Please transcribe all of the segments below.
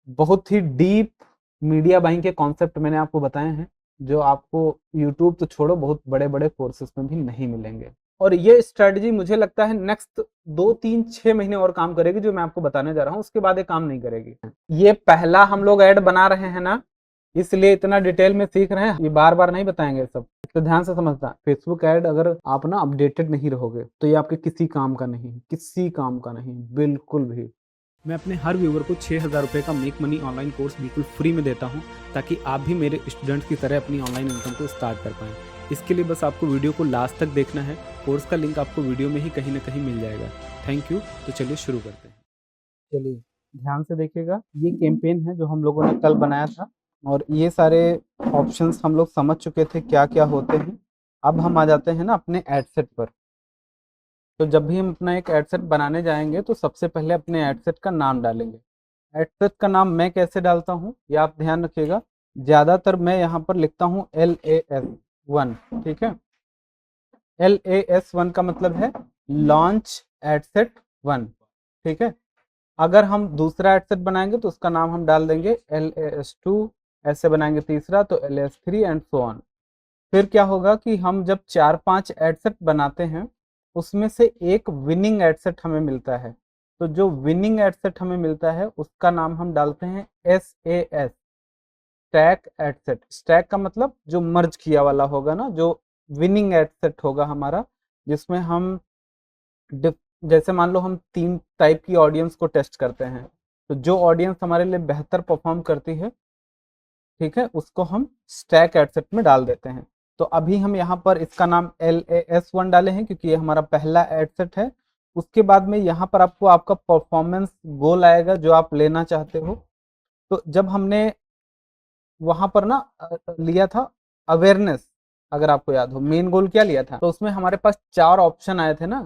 बहुत ही deep media buying के concept मैंने आपको बताए हैं, जो आपको यूट्यूब तो छोड़ो बहुत बड़े बड़े कोर्सेज में भी नहीं मिलेंगे। और ये स्ट्रेटजी मुझे लगता है नेक्स्ट 2 3 6 महीने और काम करेगी, जो मैं आपको बताने जा रहा हूँ, उसके बाद ये काम नहीं करेगी। ये पहला हम लोग ऐड बना रहे हैं ना, इसलिए इतना डिटेल में सीख रहे हैं, ये बार बार नहीं बताएंगे सब, तो ध्यान से समझना। फेसबुक ऐड अगर आप ना अपडेटेड नहीं रहोगे तो ये आपके किसी काम का नहीं, किसी काम का नहीं, बिल्कुल भी। मैं अपने हर व्यूवर को 6,000 रुपये का मेक मनी ऑनलाइन कोर्स बिल्कुल फ्री में देता हूं, ताकि आप भी मेरे स्टूडेंट्स की तरह अपनी ऑनलाइन इनकम को स्टार्ट कर पाएं। इसके लिए बस आपको वीडियो को लास्ट तक देखना है। कोर्स का लिंक आपको वीडियो में ही कहीं ना कहीं मिल जाएगा। Thank you. तो चलिए शुरू करते हैं। चलिए ध्यान से देखिएगा, ये कैंपेन है जो हम लोगों ने कल बनाया था, और ये सारे ऑप्शंस हम लोग समझ चुके थे क्या क्या होते हैं। अब हम आ जाते हैं ना अपने एडसेट पर। तो जब भी हम अपना एक एडसेट बनाने जाएंगे तो सबसे पहले अपने एडसेट का नाम डालेंगे। एडसेट का नाम मैं कैसे डालता हूँ ये आप ध्यान रखिएगा। ज़्यादातर मैं यहाँ पर लिखता हूँ LAS1, ठीक है। LAS1 का मतलब है लॉन्च एडसेट 1, ठीक है। अगर हम दूसरा एडसेट बनाएंगे तो उसका नाम हम डाल देंगे LAS2, ऐसे बनाएंगे तीसरा तो LAS3 एंड सो ऑन। फिर क्या होगा कि हम जब 4 5 एडसेट बनाते हैं, उसमें से एक विनिंग एडसेट हमें मिलता है। तो जो विनिंग एडसेट हमें मिलता है उसका नाम हम डालते हैं SAS, स्टैक एडसेट। स्टैक का मतलब जो मर्ज किया वाला होगा ना, जो विनिंग एडसेट होगा हमारा, जिसमें हम जैसे मान लो हम 3 टाइप की ऑडियंस को टेस्ट करते हैं, तो जो ऑडियंस हमारे लिए बेहतर परफॉर्म करती है, ठीक है, उसको हम स्टैक एडसेट में डाल देते हैं। तो अभी हम यहाँ पर इसका नाम LAS1 डाले हैं क्योंकि ये हमारा पहला एडसेट है। उसके बाद में यहाँ पर आपको आपका परफॉर्मेंस गोल आएगा जो आप लेना चाहते हो। तो जब हमने वहां पर ना लिया था अवेयरनेस, अगर आपको याद हो मेन गोल क्या लिया था, तो उसमें हमारे पास 4 ऑप्शन आए थे ना,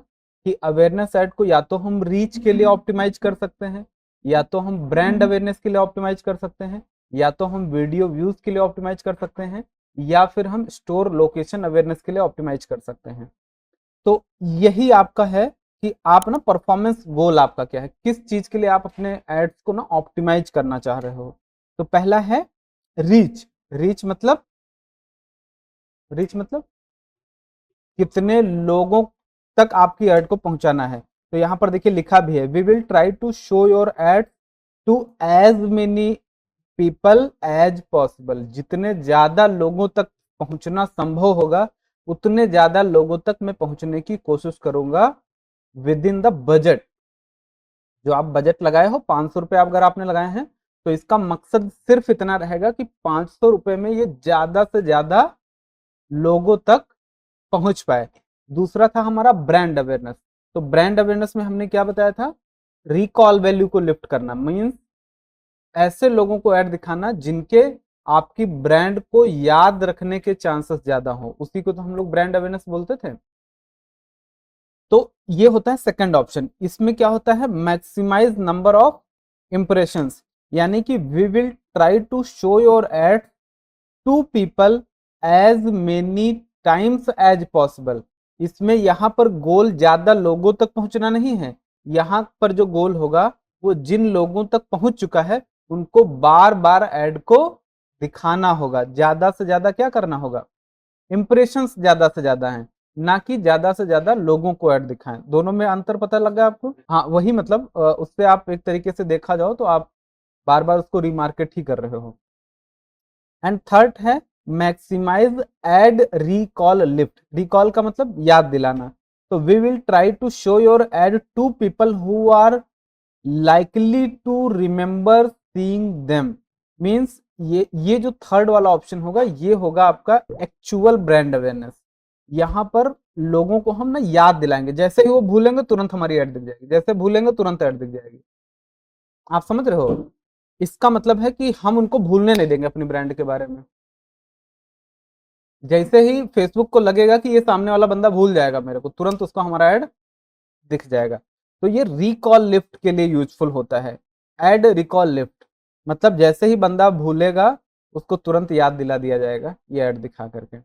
कि अवेयरनेस ऐड को या तो हम रीच के लिए ऑप्टिमाइज कर सकते हैं, या तो हम ब्रांड अवेयरनेस के लिए ऑप्टिमाइज कर सकते हैं, या तो हम वीडियो व्यूज के लिए ऑप्टिमाइज कर सकते हैं, या फिर हम स्टोर लोकेशन अवेयरनेस के लिए ऑप्टिमाइज कर सकते हैं। तो यही आपका है कि आप ना परफॉर्मेंस गोल आपका क्या है, किस चीज के लिए आप अपने एड्स को ना ऑप्टिमाइज करना चाह रहे हो। तो पहला है रीच। रीच मतलब, रीच मतलब कितने लोगों तक आपकी एड को पहुंचाना है। तो यहां पर देखिए लिखा भी है, we will try to show your ad to as many people as possible. जितने ज्यादा लोगों तक पहुंचना संभव होगा, उतने ज्यादा लोगों तक मैं पहुंचने की कोशिश करूंगा विद इन द बजट। जो आप बजट लगाए हो 500 रुपये अगर आपने लगाए हैं, तो इसका मकसद सिर्फ इतना रहेगा कि 500 रुपये में ये ज्यादा से ज्यादा लोगों तक पहुंच पाए। दूसरा था हमारा ब्रांड अवेयरनेस। तो ब्रांड अवेयरनेस में हमने क्या बताया था, रिकॉल वैल्यू को लिफ्ट करना, मीन्स ऐसे लोगों को ऐड दिखाना जिनके आपकी ब्रांड को याद रखने के चांसेस ज्यादा हो, उसी को तो हम लोग ब्रांड अवेयरनेस बोलते थे। तो ये होता है सेकंड ऑप्शन। इसमें क्या होता है, मैक्सिमाइज नंबर ऑफ इंप्रेशंस, यानी कि we will try to show your ad to people as many times as possible. इसमें यहां पर गोल ज्यादा लोगों तक पहुंचना नहीं है, यहां पर जो गोल होगा वो जिन लोगों तक पहुंच चुका है उनको बार बार ऐड को दिखाना होगा। ज्यादा से ज्यादा क्या करना होगा, इंप्रेशंस ज्यादा से ज्यादा हैं, ना कि ज्यादा से ज्यादा लोगों को ऐड दिखाएं। दोनों में अंतर पता लगा आपको? हाँ वही मतलब उससे आप एक तरीके से देखा जाओ तो आप बार बार उसको रिमार्केट ही कर रहे हो। एंड थर्ड है maximise ad recall lift. Recall का मतलब याद दिलाना। तो we will try to show your ad to people who are likely to remember seeing them. Means ये जो थर्ड वाला ऑप्शन होगा ये होगा आपका एक्चुअल ब्रांड अवेयरनेस। यहाँ पर लोगों को हम ना याद दिलाएंगे, जैसे ही वो भूलेंगे तुरंत हमारी ऐड दिख जाएगी, जैसे भूलेंगे तुरंत ऐड दिख जाएगी। आप समझ रहे हो? इसका मतलब है कि हम उनको भूलने नहीं देंगे अपनी ब्रांड के बारे में। जैसे ही फेसबुक को लगेगा कि ये सामने वाला बंदा भूल जाएगा मेरे को, तुरंत उसको हमारा ऐड दिख जाएगा। तो ये रिकॉल लिफ्ट के लिए यूजफुल होता है। एड रिकॉल लिफ्ट मतलब जैसे ही बंदा भूलेगा उसको तुरंत याद दिला दिया जाएगा ये ऐड दिखा करके।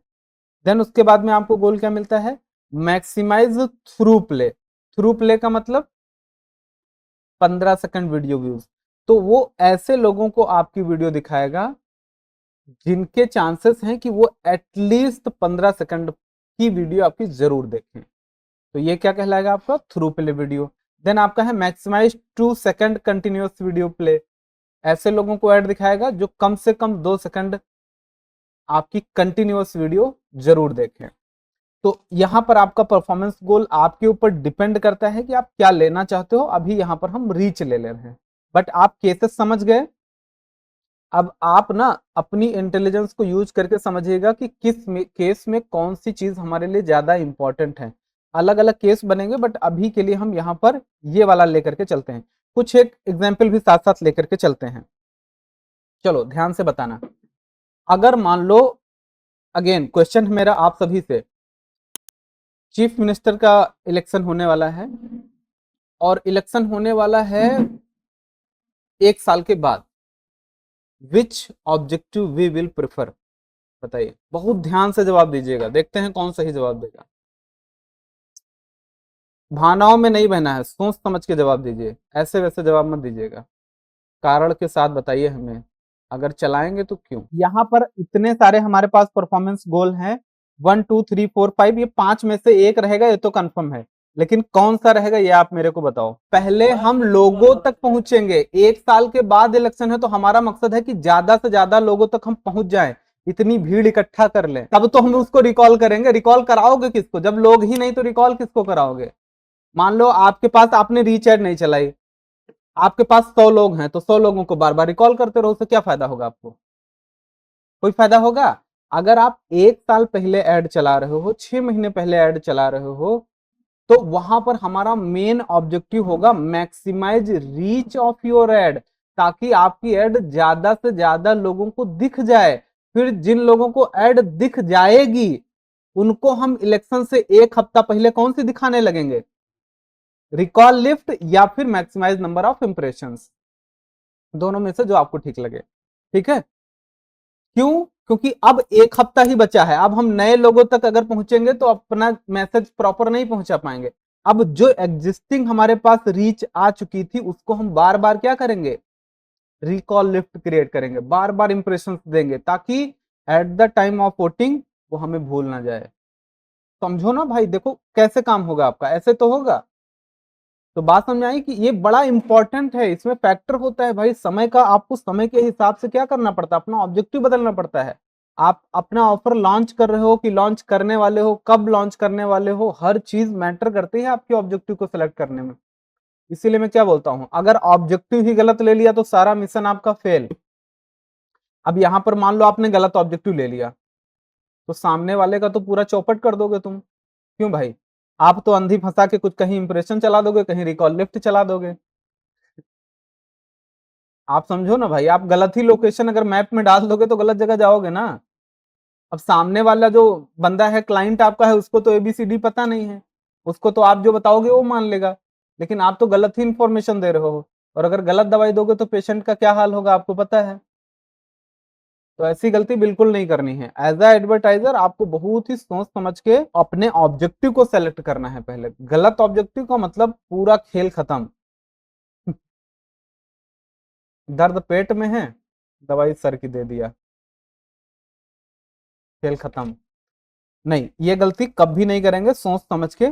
देन उसके बाद में आपको गोल क्या मिलता है, maximise through play. Through play का मतलब 15 सेकंड वीडियो व्यूज। तो वो ऐसे लोगों को आपकी वीडियो दिखाएगा जिनके चांसेस हैं कि वो एटलीस्ट 15 सेकंड की वीडियो आपकी जरूर देखें। तो ये क्या कहलाएगा आपका थ्रू प्ले वीडियो। देन आपका है maximise 2 second continuous video play. ऐसे लोगों को ऐड दिखाएगा जो कम से कम 2 सेकंड आपकी कंटिन्यूअस वीडियो जरूर देखें। तो यहां पर आपका परफॉर्मेंस गोल आपके ऊपर डिपेंड करता है कि आप क्या लेना चाहते हो। अभी यहां पर हम रीच ले रहे हैं, बट आप केसेस समझ गए। अब आप ना अपनी इंटेलिजेंस को यूज करके समझिएगा कि केस में कौन सी चीज हमारे लिए ज्यादा इंपॉर्टेंट है। अलग अलग केस बनेंगे, बट अभी के लिए हम यहाँ पर ये वाला लेकर के चलते हैं। कुछ एक एग्जाम्पल भी साथ साथ लेकर के चलते हैं। चलो ध्यान से बताना। अगर मान लो, अगेन क्वेश्चन मेरा आप सभी से, चीफ मिनिस्टर का इलेक्शन होने वाला है और इलेक्शन होने वाला है 1 साल के बाद। विच ऑब्जेक्टिव वी विल प्रेफर, बताइए। बहुत ध्यान से जवाब दीजिएगा, देखते हैं कौन सही जवाब देगा। भावनाओं में नहीं बहना है, सोच समझ के जवाब दीजिए, ऐसे वैसे जवाब मत दीजिएगा, कारण के साथ बताइए हमें। अगर चलाएंगे तो क्यों। यहाँ पर इतने सारे हमारे पास परफॉर्मेंस गोल हैं, 1 2 3 4 5, ये 5 में से एक रहेगा, ये तो कंफर्म है। लेकिन कौन सा रहेगा ये आप मेरे को बताओ। पहले हम लोगों तक पहुंचेंगे। 1 साल के बाद इलेक्शन है, तो हमारा मकसद है कि ज्यादा से ज्यादा लोगों तक हम पहुंच जाएं, इतनी भीड़ इकट्ठा कर लें, तब तो हम उसको रिकॉल करेंगे। रिकॉल कराओगे किसको जब लोग ही नहीं, तो रिकॉल किसको कराओगे। मान लो आपके पास, आपने रीच एड नहीं चलाई, आपके पास 100 लोग हैं, तो 100 लोगों को बार बार रिकॉल करते रहो, उससे क्या फायदा होगा आपको। कोई फायदा होगा। अगर आप 1 साल पहले ऐड चला रहे हो, 6 महीने पहले ऐड चला रहे हो, तो वहां पर हमारा मेन ऑब्जेक्टिव होगा maximise reach of your ad, ताकि आपकी ऐड ज्यादा से ज्यादा लोगों को दिख जाए। फिर जिन लोगों को ऐड दिख जाएगी उनको हम इलेक्शन से 1 हफ्ता पहले कौन सी दिखाने लगेंगे, रिकॉल लिफ्ट या फिर मैक्सिमाइज नंबर ऑफ इंप्रेशंस, दोनों में से जो आपको ठीक लगे। ठीक है, क्यों, क्योंकि अब 1 हफ्ता ही बचा है। अब हम नए लोगों तक अगर पहुंचेंगे तो अपना मैसेज प्रॉपर नहीं पहुंचा पाएंगे। अब जो एग्जिस्टिंग हमारे पास रीच आ चुकी थी उसको हम बार बार क्या करेंगे, रिकॉल लिफ्ट क्रिएट करेंगे, बार बार इंप्रेशन देंगे, ताकि at the time of voting वो हमें भूल ना जाए। समझो ना भाई, देखो कैसे काम होगा आपका, ऐसे तो होगा। तो बात समझ आई कि ये बड़ा इंपॉर्टेंट है, इसमें फैक्टर होता है भाई समय का। आपको समय के हिसाब से क्या करना पड़ता है, अपना ऑब्जेक्टिव बदलना पड़ता है। आप अपना ऑफर लॉन्च कर रहे हो कि लॉन्च करने वाले हो, कब लॉन्च करने वाले हो, हर चीज मैटर करती है आपके ऑब्जेक्टिव को सिलेक्ट करने में। इसीलिए मैं क्या बोलता हूं, अगर ऑब्जेक्टिव ही गलत ले लिया तो सारा मिशन आपका फेल। अब यहां पर मान लो आपने गलत ऑब्जेक्टिव ले लिया, तो सामने वाले का तो पूरा चौपट कर दोगे तुम। क्यों भाई, आप तो अंधी फंसा के कुछ कहीं इंप्रेशन चला दोगे, कहीं रिकॉल लिफ्ट चला दोगे। आप समझो ना भाई, आप गलत ही लोकेशन अगर मैप में डाल दोगे तो गलत जगह जाओगे ना। अब सामने वाला जो बंदा है, क्लाइंट आपका है, उसको तो एबीसीडी पता नहीं है, उसको तो आप जो बताओगे वो मान लेगा। लेकिन आप तो गलत ही इंफॉर्मेशन दे रहे हो, और अगर गलत दवाई दोगे तो पेशेंट का क्या हाल होगा आपको पता है। तो ऐसी गलती बिल्कुल नहीं करनी है। एज अ एडवर्टाइजर आपको बहुत ही सोच समझ के अपने ऑब्जेक्टिव को सेलेक्ट करना है। पहले गलत ऑब्जेक्टिव का मतलब पूरा खेल खत्म। दर्द पेट में है, दवाई सर की दे दिया, खेल खत्म। नहीं, ये गलती कभी नहीं करेंगे, सोच समझ के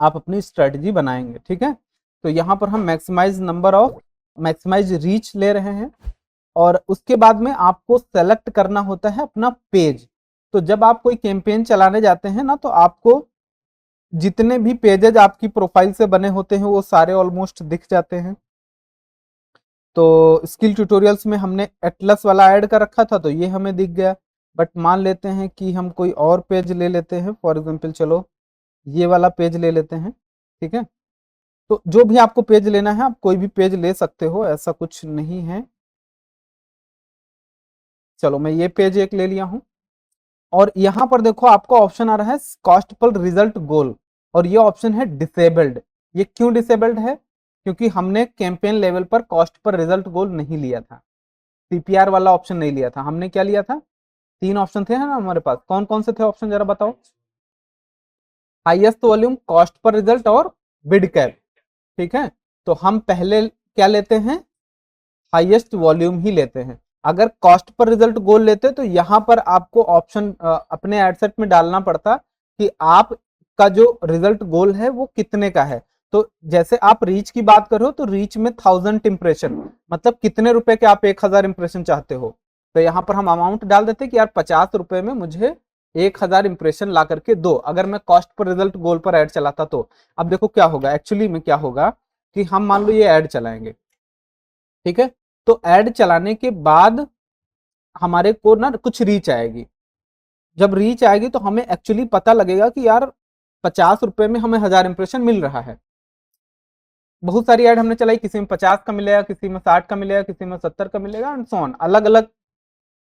आप अपनी स्ट्रेटजी बनाएंगे। ठीक है, तो यहां पर हम maximise number of, maximise reach ले रहे हैं, और उसके बाद में आपको सेलेक्ट करना होता है अपना पेज। तो जब आप कोई कैंपेन चलाने जाते हैं ना, तो आपको जितने भी पेजेज आपकी प्रोफाइल से बने होते हैं वो सारे ऑलमोस्ट दिख जाते हैं। तो स्किल ट्यूटोरियल्स में हमने एटलस वाला ऐड कर रखा था, तो ये हमें दिख गया। बट मान लेते हैं कि हम कोई और पेज ले लेते हैं, फॉर एग्जांपल चलो ये वाला पेज ले लेते हैं। ठीक है, तो जो भी आपको पेज लेना है आप कोई भी पेज ले सकते हो, ऐसा कुछ नहीं है। चलो मैं ये पेज एक ले लिया हूं, और यहां पर देखो आपको ऑप्शन आ रहा है कॉस्ट पर रिजल्ट गोल, और ये ऑप्शन है डिसेबल्ड। ये क्यों डिसेबल्ड है, क्योंकि हमने कैंपेन लेवल पर कॉस्ट पर रिजल्ट गोल नहीं लिया था, सीपीआर वाला ऑप्शन नहीं लिया था। हमने क्या लिया था, 3 ऑप्शन थे ना हमारे पास, कौन कौन से थे ऑप्शन जरा बताओ। हाईएस्ट वॉल्यूम, कॉस्ट पर रिजल्ट और बिड कैप। ठीक है, तो हम पहले क्या लेते हैं, हाईएस्ट वॉल्यूम ही लेते हैं। अगर कॉस्ट पर रिजल्ट गोल लेते तो यहाँ पर आपको ऑप्शन अपने एडसेट में डालना पड़ता कि आप का जो रिजल्ट गोल है वो कितने का है। तो जैसे आप रीच की बात करो तो रीच में 1000 इंप्रेशन, मतलब कितने रुपए के आप 1000 इंप्रेशन चाहते हो। तो यहाँ पर हम अमाउंट डाल देते कि यार 50 रुपए में मुझे 1000 इंप्रेशन ला करके दो, अगर मैं कॉस्ट पर रिजल्ट गोल पर ऐड चलाता तो। अब देखो क्या होगा, एक्चुअली में क्या होगा कि हम मान लो ये ऐड चलाएंगे, ठीक है, तो ऐड चलाने के बाद हमारे को ना कुछ रीच आएगी। जब रीच आएगी तो हमें एक्चुअली पता लगेगा कि यार 50 रुपए में हमें 1000 इंप्रेशन मिल रहा है। बहुत सारी ऐड हमने चलाई, किसी में 50 का मिलेगा, किसी में 60 का मिलेगा, किसी में 70 का मिलेगा एंड सो ऑन। अलग अलग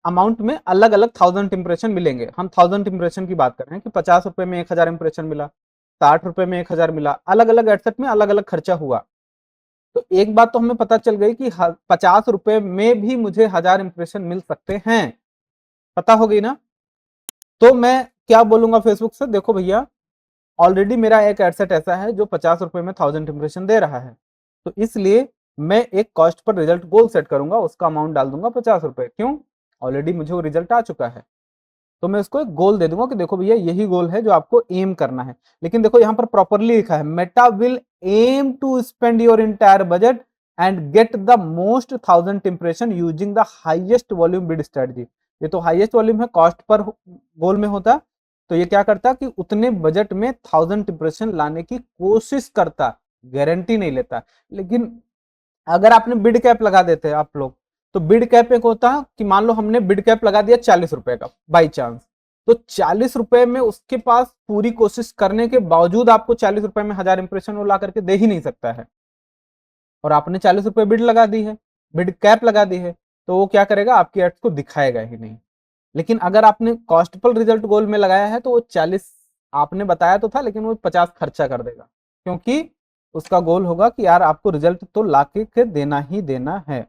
अमाउंट में अलग अलग 1000 इंप्रेशन मिलेंगे। हम 1000 इंप्रेशन की बात कर रहे हैं कि 50 रुपए में 1000 इंप्रेशन मिला, 60 रुपए में 1000 मिला, अलग अलग एडसेट में अलग अलग खर्चा हुआ। तो एक बात तो हमें पता चल गई कि 50 रुपए में भी मुझे 1000 इंप्रेशन मिल सकते हैं, पता हो गई ना। तो मैं क्या बोलूंगा फेसबुक से, देखो भैया ऑलरेडी मेरा एक एडसेट ऐसा है जो 50 रुपए में 1000 इंप्रेशन दे रहा है, तो इसलिए मैं एक कॉस्ट पर रिजल्ट गोल सेट करूंगा, उसका अमाउंट डाल दूंगा 50 रुपए। क्यों, ऑलरेडी मुझे वो रिजल्ट आ चुका है, तो मैं इसको एक गोल दे दूंगा कि देखो भैया यही गोल है जो आपको एम करना है। लेकिन देखो यहाँ पर प्रॉपरली लिखा है, Meta will aim to spend your entire budget and get the most 1000 impression using the highest volume bid strategy. ये तो हाईएस्ट वॉल्यूम है, कॉस्ट पर गोल में होता, तो ये क्या करता कि उतने बजट में 1000 इंप्रेशन लाने की कोशिश करता, गारंटी नहीं लेता। लेकिन अगर आपने बिड कैप लगा देते आप लोग, तो बिड कैप एक होता है कि मान लो हमने बिड कैप लगा दिया 40 रुपए का बाई चांस, तो 40 रुपए में उसके पास पूरी कोशिश करने के बावजूद आपको 40 रुपए में 1000 इंप्रेशन वो ला करके दे ही नहीं सकता है। और आपने 40 रुपए बिड लगा दी है, बिड कैप लगा दी है, तो वो क्या करेगा, आपकी एड्स को दिखाएगा ही नहीं। लेकिन अगर आपने कॉस्टफुल रिजल्ट गोल में लगाया है तो वो 40 आपने बताया तो था, लेकिन वो 50 खर्चा कर देगा, क्योंकि उसका गोल होगा कि यार आपको रिजल्ट तो लाके के देना ही देना है।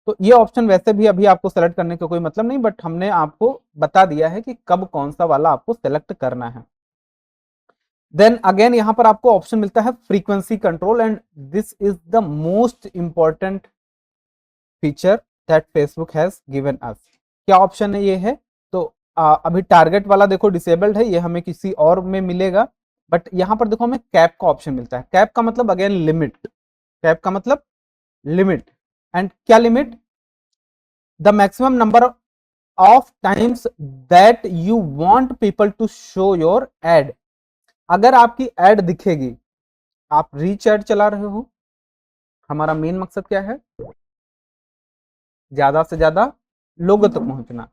तो ये ऑप्शन वैसे भी अभी आपको सेलेक्ट करने का कोई मतलब नहीं, बट हमने आपको बता दिया है कि कब कौन सा वाला आपको सेलेक्ट करना है। देन अगेन यहाँ पर आपको ऑप्शन मिलता है frequency control, and this is the most important feature that Facebook has given us. क्या ऑप्शन है ये है, तो अभी टारगेट वाला देखो डिसेबल्ड है, ये हमें किसी और में मिलेगा, बट यहाँ पर देखो हमें कैप का ऑप्शन मिलता है। कैप का मतलब अगेन लिमिट, कैप का मतलब लिमिट, एंड क्या limit, the maximum number of times that you want people to show your ad. अगर आपकी एड दिखेगी, आप रीच एड चला रहे हो, हमारा मेन मकसद क्या है, ज्यादा से ज्यादा लोगों तक पहुंचना।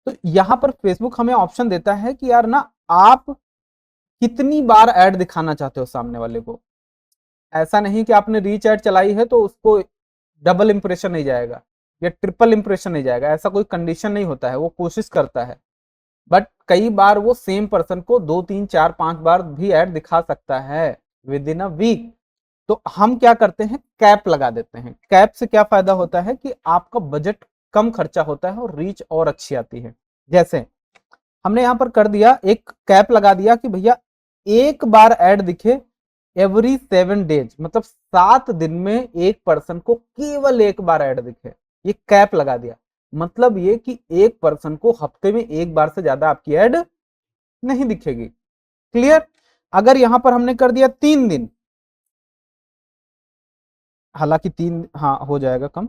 तो यहां पर फेसबुक हमें ऑप्शन देता है कि यार ना आप कितनी बार ऐड दिखाना चाहते हो सामने वाले को। ऐसा नहीं कि आपने रीच ऐड चलाई है तो उसको डबल इंप्रेशन नहीं जाएगा या ट्रिपल इंप्रेशन नहीं जाएगा, ऐसा कोई कंडीशन नहीं होता है, वो कोशिश करता है, बट कई बार वो सेम पर्सन को 2 3 4 5 बार भी ऐड दिखा सकता है विद इन अ वीक। तो हम क्या करते हैं, कैप लगा देते हैं। कैप से क्या फायदा होता है कि आपका बजट कम खर्चा होता है और रीच और अच्छी आती है। जैसे हमने यहां पर कर दिया, एक कैप लगा दिया कि भैया एक बार ऐड दिखे एवरी 7 डेज, मतलब 7 दिन में एक पर्सन को केवल एक बार ऐड दिखे, ये कैप लगा दिया। मतलब ये कि एक पर्सन को हफ्ते में एक बार से ज्यादा आपकी ऐड नहीं दिखेगी। क्लियर। अगर यहां पर हमने कर दिया 3 दिन, हालांकि 3 हाँ हो जाएगा कम,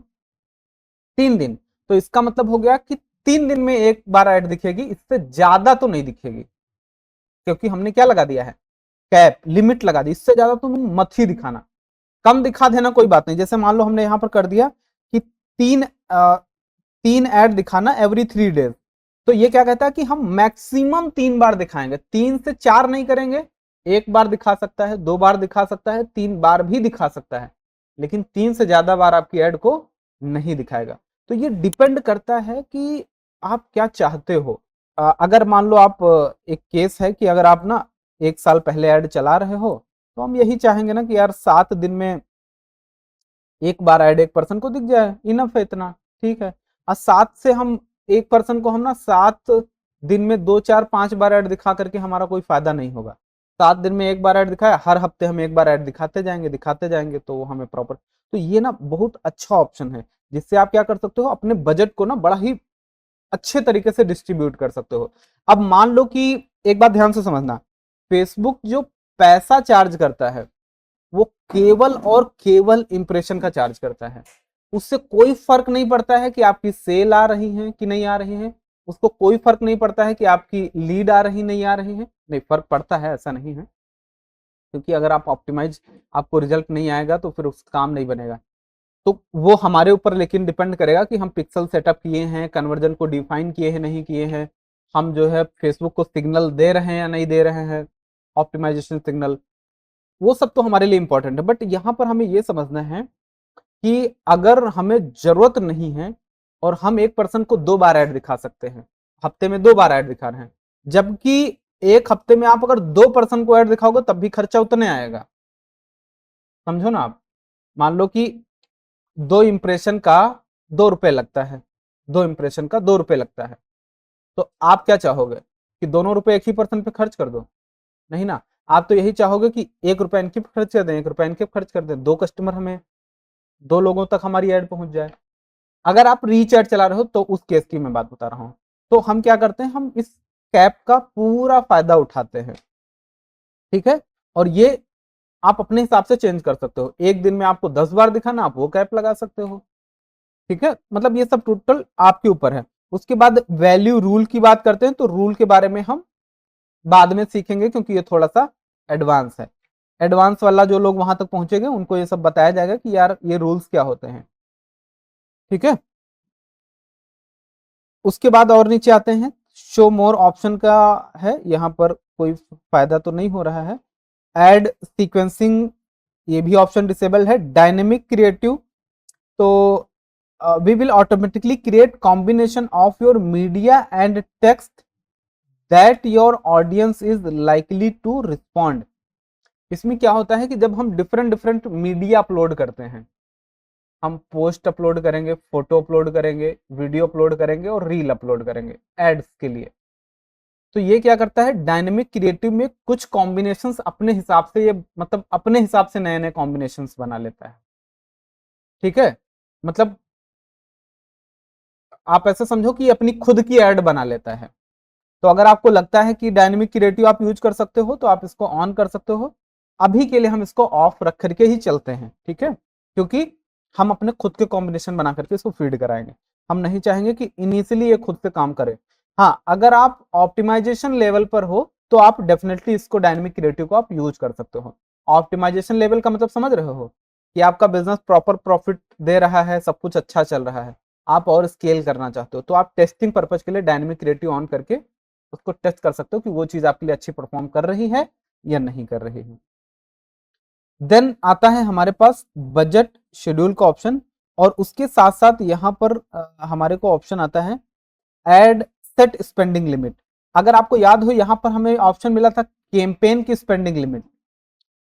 3 दिन, तो इसका मतलब हो गया कि 3 दिन में एक बार ऐड दिखेगी, इससे ज्यादा तो नहीं दिखेगी, क्योंकि हमने क्या लगा दिया है, कैप, लिमिट लगा दी। इससे ज्यादा तुम मत ही दिखाना, कम दिखा देना कोई बात नहीं। जैसे मान लो हमने यहां पर कर दिया कि 3 ऐड दिखाना एवरी 3 डेज, तो ये क्या कहता है कि हम मैक्सिमम 3 बार दिखाएंगे, 3 से 4 नहीं करेंगे। एक बार दिखा सकता है, 2 बार दिखा सकता है, 3 बार भी दिखा सकता है, लेकिन 3 से ज्यादा बार आपकी ऐड को नहीं दिखाएगा। तो ये डिपेंड करता है कि आप क्या चाहते हो। अगर मान लो आप एक केस है कि अगर आप ना 1 साल पहले ऐड चला रहे हो, तो हम यही चाहेंगे ना कि यार 7 दिन में एक बार ऐड एक पर्सन को दिख जाए, इनफ है इतना, ठीक है। और 7 से हम एक पर्सन को हम ना 7 दिन में 2 4 5 बार ऐड दिखा करके हमारा कोई फायदा नहीं होगा। 7 दिन में एक बार ऐड दिखाया, हर हफ्ते हम एक बार ऐड दिखाते जाएंगे तो वो हमें प्रॉपर। तो ये ना बहुत अच्छा ऑप्शन है। जिससे आप क्या कर सकते हो, अपने बजट को ना बड़ा ही अच्छे तरीके से डिस्ट्रीब्यूट कर सकते हो। अब मान लो कि, एक बात ध्यान से समझना, फेसबुक जो पैसा चार्ज करता है वो केवल और केवल इंप्रेशन का चार्ज करता है। उससे कोई फर्क नहीं पड़ता है कि आपकी सेल आ रही है कि नहीं आ रही है, उसको कोई फर्क नहीं पड़ता है कि आपकी लीड आ रही नहीं आ रही है। नहीं, फर्क पड़ता है, ऐसा नहीं है, क्योंकि अगर आप ऑप्टिमाइज, आपको रिजल्ट नहीं आएगा तो फिर उस काम नहीं बनेगा। तो वो हमारे ऊपर लेकिन डिपेंड करेगा कि हम पिक्सल सेटअप किए हैं, कन्वर्जन को डिफाइन किए हैं नहीं किए हैं, हम जो है फेसबुक को सिग्नल दे रहे हैं या नहीं दे रहे हैं, ऑप्टिमाइजेशन सिग्नल, वो सब तो हमारे लिए इंपॉर्टेंट है। बट यहाँ पर हमें ये समझना है कि अगर हमें जरूरत नहीं है और हम एक पर्सन को 2 बार ऐड दिखा सकते हैं, हफ्ते में 2 बार ऐड दिखा रहे हैं, जबकि एक हफ्ते में आप अगर 2 पर्सन को ऐड दिखाओगे तब भी खर्चा उतने आएगा। समझो ना आप, मान लो कि 2 इंप्रेशन का 2 रुपए लगता है, 2 इंप्रेशन का 2 रुपए लगता है, तो आप क्या चाहोगे कि दोनों रुपए एक ही पर्सन पे खर्च कर दो? नहीं ना, आप तो यही चाहोगे कि 1 रुपया इनके पे खर्च कर दें, 1 रुपया इनके पे खर्च कर दें, 2 कस्टमर हमें, 2 लोगों तक हमारी ऐड पहुंच जाए। अगर आप रीच ऐड चला रहे हो तो उस केस की मैं बात बता रहा हूं। तो हम क्या करते हैं, हम इस कैप का पूरा फायदा उठाते हैं, ठीक है। और ये आप अपने हिसाब से चेंज कर सकते हो, एक दिन में आपको 10 बार दिखाना, आप वो कैप लगा सकते हो, ठीक है। मतलब ये सब टोटल आपके ऊपर है। उसके बाद वैल्यू रूल की बात करते हैं, तो रूल के बारे में हम बाद में सीखेंगे, क्योंकि ये थोड़ा सा एडवांस है। एडवांस वाला जो लोग वहां तक पहुंचेंगे उनको ये सब बताया जाएगा कि यार ये रूल्स क्या होते हैं, ठीक है। उसके बाद और नीचे आते हैं, शो मोर ऑप्शन का है, यहाँ पर कोई फायदा तो नहीं हो रहा है। एड सीक्वेंसिंग, ये भी ऑप्शन डिसेबल है। डायनेमिक क्रिएटिव, तो we will automatically create combination of your media and text that your audience is likely to respond. इसमें क्या होता है कि जब हम डिफरेंट डिफरेंट मीडिया अपलोड करते हैं, हम पोस्ट अपलोड करेंगे, फोटो अपलोड करेंगे, वीडियो अपलोड करेंगे और रील अपलोड करेंगे एड्स के लिए, तो ये क्या करता है, डायनेमिक क्रिएटिव में कुछ कॉम्बिनेशंस अपने हिसाब से, ये मतलब अपने हिसाब से नए नए कॉम्बिनेशंस बना लेता है, ठीक है। मतलब आप ऐसा समझो कि अपनी खुद की ऐड बना लेता है। तो अगर आपको लगता है कि डायनेमिक क्रिएटिव आप यूज कर सकते हो तो आप इसको ऑन कर सकते हो। अभी के लिए हम इसको ऑफ रख करके ही चलते हैं, ठीक है, क्योंकि हम अपने खुद के कॉम्बिनेशन बना करके इसको फीड कराएंगे। हम नहीं चाहेंगे कि इनिशियली ये खुद से काम करे। हाँ, अगर आप ऑप्टिमाइजेशन लेवल पर हो तो आप डेफिनेटली इसको, डायनेमिक क्रिएटिव को आप यूज कर सकते हो। ऑप्टिमाइजेशन लेवल का मतलब समझ रहे हो कि आपका बिजनेस प्रॉपर प्रॉफिट दे रहा है, सब कुछ अच्छा चल रहा है, आप और स्केल करना चाहते हो, तो आप टेस्टिंग पर्पज के लिए डायनेमिक क्रिएटिव ऑन करके उसको टेस्ट कर सकते हो कि वो चीज आपके लिए अच्छी परफॉर्म कर रही है या नहीं कर रही है। देन आता है हमारे पास बजट शेड्यूल का ऑप्शन, और उसके साथ साथ यहाँ पर हमारे को ऑप्शन आता है एड सेट स्पेंडिंग लिमिट। अगर आपको याद हो, यहाँ पर हमें ऑप्शन मिला था कैंपेन की स्पेंडिंग लिमिट,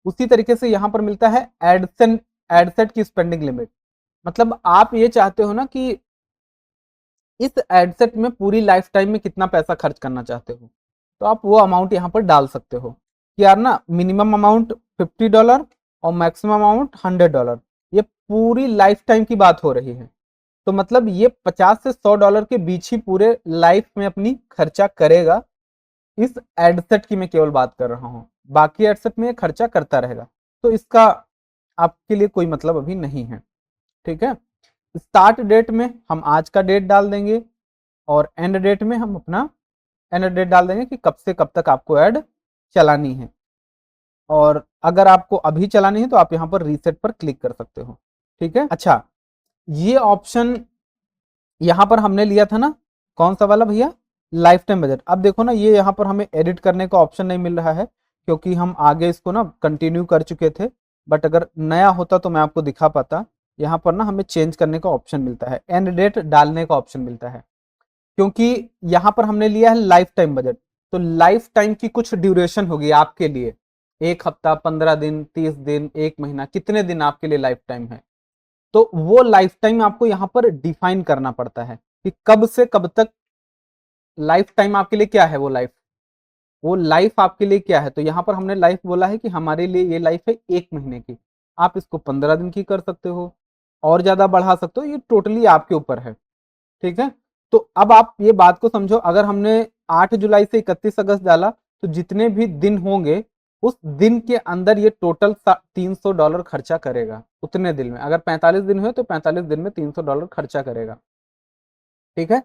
उसी तरीके से यहाँ पर मिलता है एडसेट की स्पेंडिंग लिमिट। मतलब आप ये चाहते हो ना कि इस एडसेट में पूरी लाइफ टाइम में कितना पैसा खर्च करना चाहते हो, तो आप वो अमाउंट यहाँ पर डाल सकते हो कि यार ना, मिनिमम अमाउंट $50 और मैक्सिमम अमाउंट $100। ये पूरी लाइफ टाइम की बात हो रही है, तो मतलब ये 50 से $100 के बीच ही पूरे लाइफ में अपनी खर्चा करेगा। इस एडसेट की मैं केवल बात कर रहा हूँ, बाकी एडसेट में खर्चा करता रहेगा, तो इसका आपके लिए कोई मतलब अभी नहीं है, ठीक है। स्टार्ट डेट में हम आज का डेट डाल देंगे, और एंड डेट में हम अपना एंड डेट डाल देंगे कि कब से कब तक आपको ऐड चलानी है। और अगर आपको अभी चलानी है तो आप यहाँ पर रीसेट पर क्लिक कर सकते हो, ठीक है। अच्छा, ये ऑप्शन यहाँ पर हमने लिया था ना, कौन सा वाला भैया, लाइफ टाइम बजट। अब देखो ना, ये यहाँ पर हमें एडिट करने का ऑप्शन नहीं मिल रहा है, क्योंकि हम आगे इसको ना कंटिन्यू कर चुके थे। बट अगर नया होता तो मैं आपको दिखा पाता। यहाँ पर ना हमें चेंज करने का ऑप्शन मिलता है, एंड डेट डालने का ऑप्शन मिलता है, क्योंकि यहाँ पर हमने लिया है लाइफ टाइम बजट। तो लाइफ टाइम की कुछ ड्यूरेशन होगी आपके लिए, 1 हफ्ता, 15 दिन, 30 दिन, 1 महीना, कितने दिन आपके लिए लाइफ टाइम है। तो वो लाइफ टाइम आपको यहाँ पर डिफाइन करना पड़ता है कि कब से कब तक लाइफ टाइम आपके लिए क्या है, वो लाइफ आपके लिए क्या है। तो यहाँ पर हमने लाइफ बोला है कि हमारे लिए ये लाइफ है 1 महीने की, आप इसको 15 दिन की कर सकते हो, और ज्यादा बढ़ा सकते हो, ये टोटली आपके ऊपर है। ठीक है, तो अब आप ये बात को समझो, अगर हमने 8 जुलाई से 31 अगस्त डाला तो जितने भी दिन होंगे उस दिन के अंदर ये टोटल $300 खर्चा करेगा उतने दिन में। अगर 45 दिन हुए तो 45 दिन में $300 खर्चा करेगा। ठीक है,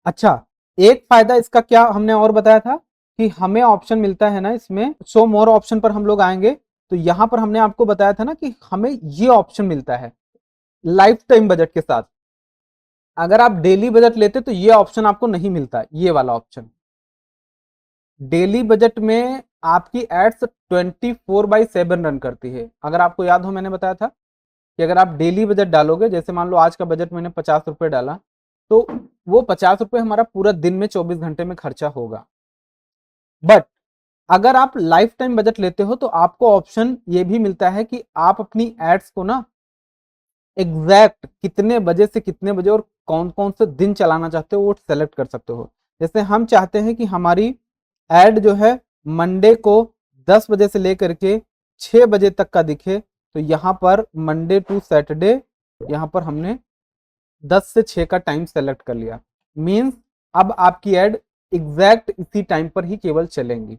अच्छा, एक फायदा इसका क्या हमने और बताया था कि हमें ऑप्शन मिलता है ना इसमें, शो मोर ऑप्शन पर हम लोग आएंगे तो यहां पर हमने आपको बताया था ना कि हमें ये ऑप्शन मिलता है लाइफ टाइम बजट के साथ। अगर आप डेली बजट लेते तो ये ऑप्शन आपको नहीं मिलता, ये वाला ऑप्शन। डेली बजट में आपकी एड्स 24/7 रन करती है। अगर आपको याद हो मैंने बताया था कि अगर आप डेली बजट डालोगे, जैसे मान लो आज का बजट मैंने 50 रुपए डाला, तो वो 50 रुपए हमारा पूरा दिन में 24 घंटे में खर्चा होगा। बट अगर आप लाइफ टाइम बजट लेते हो तो आपको ऑप्शन ये भी मिलता है कि आप अपनी एड्स को ना एग्जैक्ट कितने बजे से कितने बजे और कौन कौन से दिन चलाना चाहते हो वो सेलेक्ट कर सकते हो। जैसे हम चाहते हैं कि हमारी एड जो है मंडे को 10 बजे से लेकर के 6 बजे तक का दिखे, तो यहाँ पर मंडे टू सैटरडे यहाँ पर हमने 10 से 6 का टाइम सेलेक्ट कर लिया। मींस अब आपकी एड एग्जैक्ट इसी टाइम पर ही केवल चलेंगी।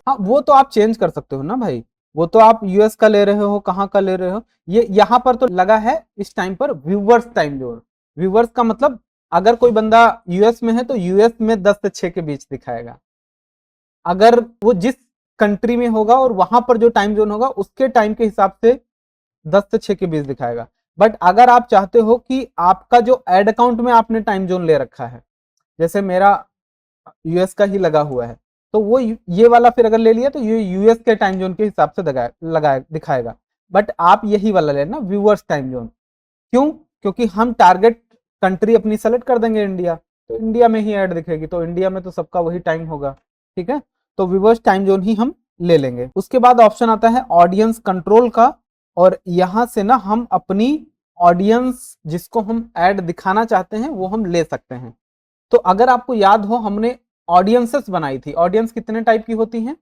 हाँ, वो तो आप चेंज कर सकते हो ना भाई, वो तो आप यूएस का ले रहे हो, कहाँ का ले रहे हो। ये यहाँ पर तो लगा है इस टाइम पर व्यूवर्स टाइम जोन। व्यूवर्स का मतलब अगर कोई बंदा यूएस में है तो यूएस में 10 से 6 के बीच दिखाएगा। अगर वो जिस कंट्री में होगा और वहां पर जो टाइम जोन होगा उसके टाइम के हिसाब से 10 से 6 के बीच दिखाएगा। बट अगर आप चाहते हो कि आपका जो एड अकाउंट में आपने टाइम जोन ले रखा है, जैसे मेरा यूएस का ही लगा हुआ है, तो वो ये वाला फिर अगर ले लिया तो ये यूएस के टाइम जोन के हिसाब से दिखाएगा। बट आप यही वाला लेना व्यूअर्स टाइम जोन। क्यों? क्योंकि हम टारगेट कंट्री अपनी सेलेक्ट कर देंगे इंडिया, तो इंडिया में ही ऐड दिखेगी, तो इंडिया में तो सबका वही टाइम होगा। ठीक है, तो व्यूअर्स टाइम जोन ही हम ले लेंगे। उसके बाद ऑप्शन आता है ऑडियंस कंट्रोल का, और यहां से ना हम अपनी ऑडियंस जिसको हम ऐड दिखाना चाहते हैं वो हम ले सकते हैं। तो अगर आपको याद हो हमने ऑडियंसेस बनाई थी। ऑडियंस कितने टाइप की होती हैं?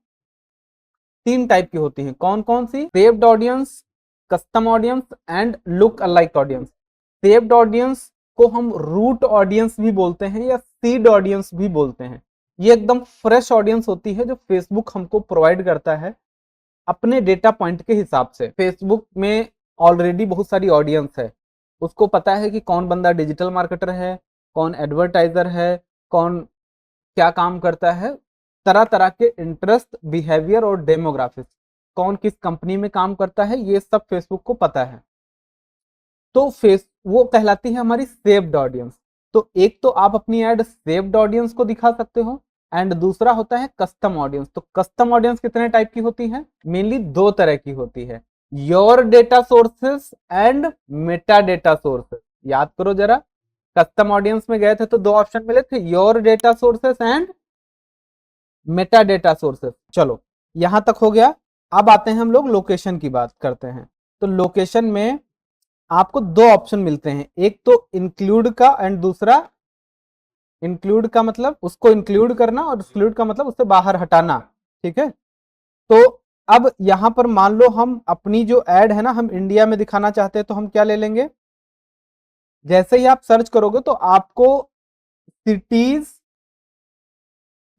3 टाइप की होती हैं। कौन कौन सी? Saved audience, custom audience and look alike audience. Saved audience को हम रूट ऑडियंस भी बोलते हैं या सीड ऑडियंस भी बोलते हैं। ये एकदम फ्रेश ऑडियंस होती है जो फेसबुक हमको प्रोवाइड करता है अपने डेटा पॉइंट के हिसाब से। फेसबुक में ऑलरेडी बहुत सारी ऑडियंस है, उसको पता है कि कौन बंदा डिजिटल मार्केटर है, कौन एडवर्टाइजर है, कौन क्या काम करता है, तरह तरह के इंटरेस्ट, बिहेवियर और डेमोग्राफिक्स, कौन किस कंपनी में काम करता है, ये सब फेसबुक को पता है। तो फेस वो कहलाती है हमारी सेव्ड ऑडियंस। तो एक तो आप अपनी ऐड सेव्ड ऑडियंस को दिखा सकते हो, एंड दूसरा होता है कस्टम ऑडियंस। तो कस्टम ऑडियंस कितने टाइप की होती है? मेनली 2 तरह की होती है, your data sources and Meta data sources. याद करो जरा, कस्टम ऑडियंस में गए थे तो 2 ऑप्शन मिले थे, your data sources and Meta data sources. चलो यहां तक हो गया। अब आते हैं हम लोग लोकेशन की बात करते हैं। तो लोकेशन में आपको 2 ऑप्शन मिलते हैं, एक तो इंक्लूड का एंड दूसरा इंक्लूड का मतलब उसको इंक्लूड करना और एक्सक्लूड का मतलब उससे बाहर हटाना। ठीक है, तो अब यहां पर मान लो हम अपनी जो एड है ना हम इंडिया में दिखाना चाहते हैं, तो हम क्या ले लेंगे? जैसे ही आप सर्च करोगे तो आपको सिटीज,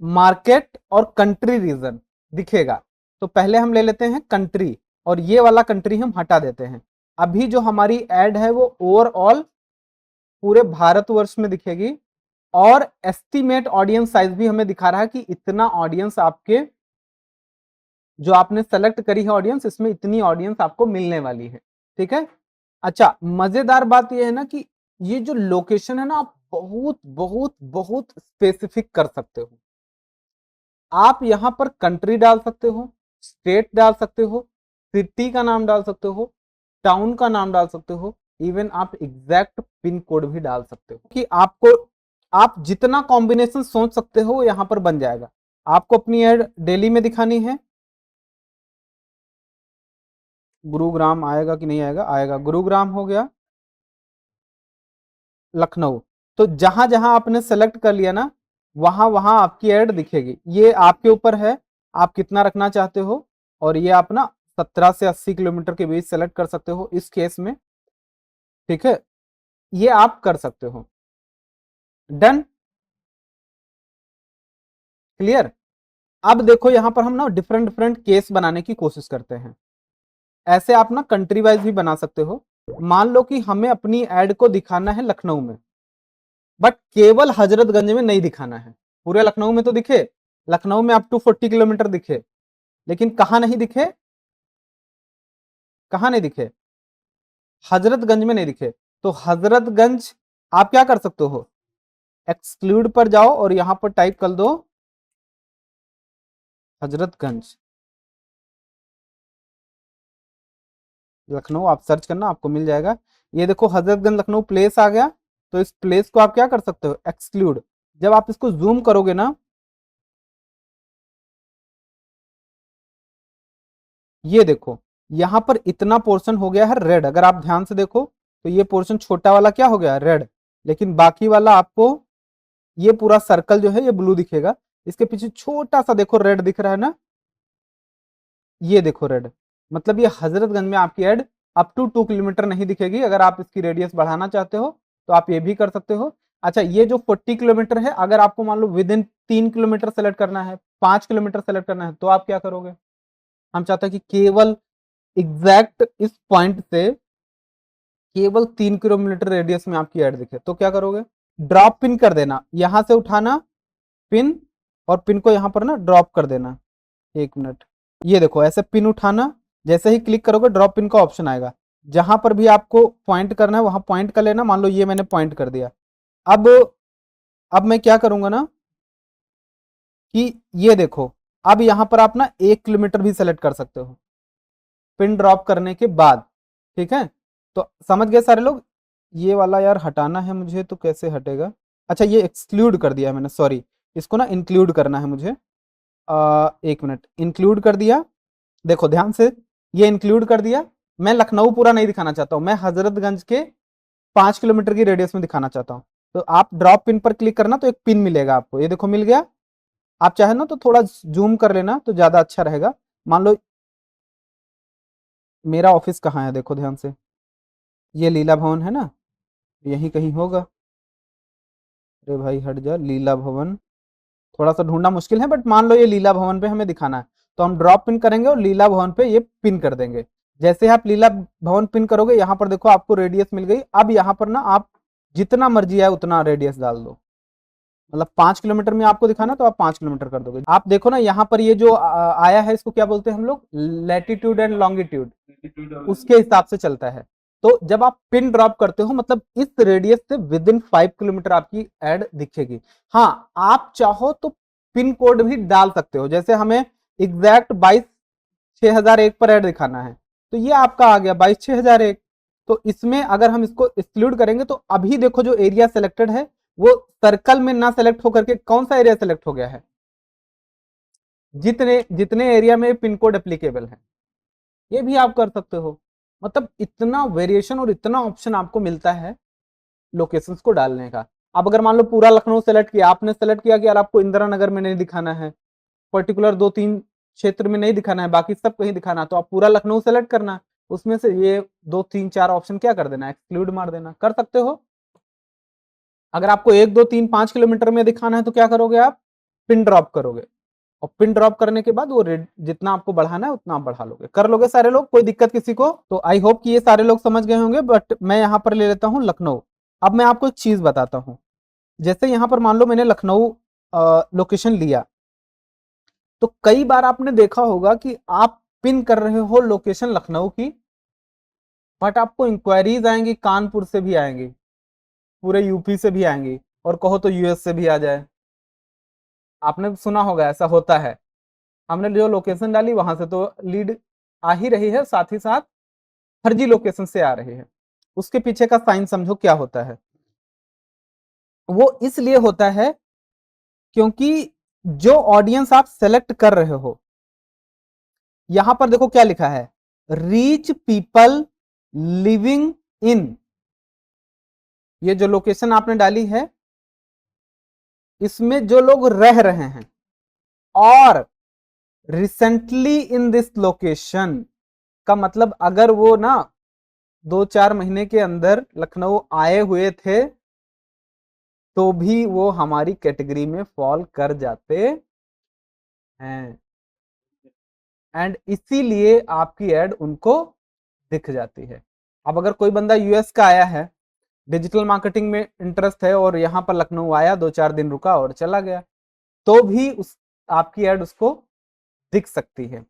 मार्केट और कंट्री रीजन दिखेगा। तो पहले हम ले लेते हैं कंट्री, और ये वाला कंट्री हम हटा देते हैं। अभी जो हमारी एड है वो ओवरऑल पूरे भारतवर्ष में दिखेगी, और एस्टीमेट ऑडियंस साइज भी हमें दिखा रहा है कि इतना ऑडियंस आपके जो आपने सेलेक्ट करी है ऑडियंस, इसमें इतनी ऑडियंस आपको मिलने वाली है। ठीक है, अच्छा, मजेदार बात यह है ना कि ये जो लोकेशन है ना आप बहुत बहुत बहुत स्पेसिफिक कर सकते हो। आप यहां पर कंट्री डाल सकते हो, स्टेट डाल सकते हो, सिटी का नाम डाल सकते हो, टाउन का नाम डाल सकते हो, इवन आप एग्जैक्ट पिन कोड भी डाल सकते हो कि आपको आप जितना कॉम्बिनेशन सोच सकते हो वो यहां पर बन जाएगा। आपको अपनी एड दिल्ली में दिखानी है, गुरुग्राम आएगा कि नहीं आएगा? आएगा। गुरुग्राम हो गया, लखनऊ। तो जहां जहां आपने सेलेक्ट कर लिया ना वहां वहां आपकी एड दिखेगी। ये आपके ऊपर है आप कितना रखना चाहते हो, और ये आप ना 17 से 80 किलोमीटर के बीच सेलेक्ट कर सकते हो इस केस में, ठीक है, ये आप कर सकते हो। Done, clear. अब देखो यहां पर हम ना डिफरेंट डिफरेंट केस बनाने की कोशिश करते हैं। ऐसे आप ना कंट्री वाइज भी बना सकते हो। मान लो कि हमें अपनी एड को दिखाना है लखनऊ में, बट केवल हजरतगंज में नहीं दिखाना है। पूरे लखनऊ में तो दिखे, लखनऊ में अप टू 40 किलोमीटर दिखे, लेकिन कहां नहीं दिखे, कहां नहीं दिखे, हजरतगंज में नहीं दिखे। तो हजरतगंज आप क्या कर सकते हो, एक्सक्लूड पर जाओ और यहां पर टाइप कर दो हजरतगंज लखनऊ, आप सर्च करना आपको मिल जाएगा। ये देखो हजरतगंज लखनऊ प्लेस आ गया। तो इस प्लेस को आप क्या कर सकते हो, एक्सक्लूड। जब आप इसको जूम करोगे ना, ये देखो यहां पर इतना पोर्शन हो गया है रेड। अगर आप ध्यान से देखो तो ये पोर्शन छोटा वाला क्या हो गया, रेड। लेकिन बाकी वाला आपको ये पूरा सर्कल जो है ये ब्लू दिखेगा। इसके पीछे छोटा सा देखो रेड दिख रहा है ना, ये देखो रेड। मतलब ये हजरतगंज में आपकी एड अप टू 2 किलोमीटर नहीं दिखेगी। अगर आप इसकी रेडियस बढ़ाना चाहते हो तो आप ये भी कर सकते हो। अच्छा, ये जो 40 किलोमीटर है, अगर आपको मान लो विद इन 3 किलोमीटर सेलेक्ट करना है, 5 किलोमीटर सेलेक्ट करना है, तो आप क्या करोगे। हम चाहते हैं कि केवल एग्जैक्ट इस पॉइंट से केवल 3 किलोमीटर रेडियस में आपकी एड दिखे, तो क्या करोगे, ड्रॉप पिन कर देना। यहां से उठाना पिन, और पिन को यहां पर ना ड्रॉप कर देना। 1 मिनट, ये देखो ऐसे पिन उठाना, जैसे ही क्लिक करोगे ड्रॉप पिन का ऑप्शन आएगा। जहां पर भी आपको पॉइंट करना है वहां पॉइंट कर लेना। मान लो ये मैंने पॉइंट कर दिया। अब अब मैं क्या करूंगा ना कि ये देखो, अब यहां पर आप ना 1 किलोमीटर भी सेलेक्ट कर सकते हो पिन ड्रॉप करने के बाद, ठीक है। तो समझ गए सारे लोग। ये वाला यार हटाना है मुझे, तो कैसे हटेगा। अच्छा, ये एक्सक्लूड कर दिया है मैंने, सॉरी। इसको ना इंक्लूड करना है मुझे। 1 मिनट, इंक्लूड कर दिया। देखो ध्यान से, ये इंक्लूड कर दिया। मैं लखनऊ पूरा नहीं दिखाना चाहता हूं, मैं हजरतगंज के 5 किलोमीटर की रेडियस में दिखाना चाहता हूं। तो आप ड्रॉप पिन पर क्लिक करना तो एक पिन मिलेगा आपको, ये देखो मिल गया। आप चाहे ना तो थोड़ा जूम कर लेना तो ज्यादा अच्छा रहेगा। मान लो मेरा ऑफिस कहाँ है, देखो ध्यान से, ये लीला भवन है ना, यहीं कहीं होगा। अरे भाई हट जा, लीला भवन थोड़ा सा ढूंढना मुश्किल है, बट मान लो ये लीला भवन पे हमें दिखाना है, तो हम ड्रॉप पिन करेंगे और लीला भवन पे ये पिन कर देंगे। जैसे आप लीला भवन पिन करोगे, यहाँ पर देखो आपको रेडियस मिल गई। अब यहाँ पर ना आप जितना मर्जी है उतना रेडियस डाल दो। मतलब 5 किलोमीटर में आपको दिखाना तो आप 5 किलोमीटर कर दोगे। आप देखो ना यहाँ पर ये जो आया है, इसको क्या बोलते हैं हम लोग, लैटिट्यूड एंड लॉन्गिट्यूड, उसके हिसाब से चलता है। तो जब आप पिन ड्रॉप करते हो, मतलब इस रेडियस से विद इन 5 किलोमीटर आपकी एड दिखेगी। हाँ, आप चाहो तो पिन कोड भी डाल सकते हो। जैसे हमें एग्जैक्ट 22,6001 पर एड दिखाना है, तो ये आपका आ गया 22,6001। तो इसमें अगर हम इसको एक्सक्लूड करेंगे तो अभी देखो जो एरिया सेलेक्टेड है वो सर्कल में ना सेलेक्ट होकर के कौन सा एरिया सेलेक्ट हो गया है, जितने जितने एरिया में पिन कोड एप्लीकेबल है। ये भी आप कर सकते हो। मतलब इतना वेरिएशन और इतना ऑप्शन आपको मिलता है लोकेशंस को डालने का। अब अगर मान लो पूरा लखनऊ सेलेक्ट किया, आपने सेलेक्ट किया कि यार आपको इंदिरा नगर में नहीं दिखाना है, पर्टिकुलर 2-3 क्षेत्र में नहीं दिखाना है, बाकी सब कहीं दिखाना है, तो आप पूरा लखनऊ सेलेक्ट करना, उसमें से ये 2-3-4 ऑप्शन क्या कर देना, एक्सक्लूड मार देना, कर सकते हो। अगर आपको 1-2-3-5 किलोमीटर में दिखाना है तो क्या करोगे, आप पिन ड्रॉप करोगे, और पिन ड्रॉप करने के बाद वो जितना आपको बढ़ाना है उतना आप बढ़ा लोगे। कर लोगे सारे लोग, कोई दिक्कत किसी को। तो आई होप कि ये सारे लोग समझ गए होंगे। बट मैं यहाँ पर ले लेता हूँ लखनऊ। अब मैं आपको एक चीज बताता हूँ। जैसे यहाँ पर मान लो मैंने लखनऊ लोकेशन लिया, तो कई बार आपने देखा होगा कि आप पिन कर रहे हो लोकेशन लखनऊ की, बट आपको इंक्वायरीज आएंगी कानपुर से भी आएंगी, पूरे यूपी से भी आएंगी, और कहो तो यूएस से भी आ जाए। आपने सुना होगा ऐसा होता है। हमने जो लोकेशन डाली वहां से तो लीड आ ही रही है, साथ ही साथ फर्जी लोकेशन से आ रही है। उसके पीछे का साइन समझो क्या होता है। वो इसलिए होता है क्योंकि जो ऑडियंस आप सेलेक्ट कर रहे हो, यहां पर देखो क्या लिखा है, रीच पीपल लिविंग इन, ये जो लोकेशन आपने डाली है इसमें जो लोग रह रहे हैं, और रिसेंटली इन दिस लोकेशन, का मतलब अगर वो ना 2-4 महीने के अंदर लखनऊ आए हुए थे तो भी वो हमारी कैटेगरी में फॉल कर जाते हैं, एंड इसीलिए आपकी एड उनको दिख जाती है। अब अगर कोई बंदा यूएस का आया है, डिजिटल मार्केटिंग में इंटरेस्ट है और यहाँ पर लखनऊ आया, 2-4 दिन रुका और चला गया, तो भी उस आपकी एड उसको दिख सकती है।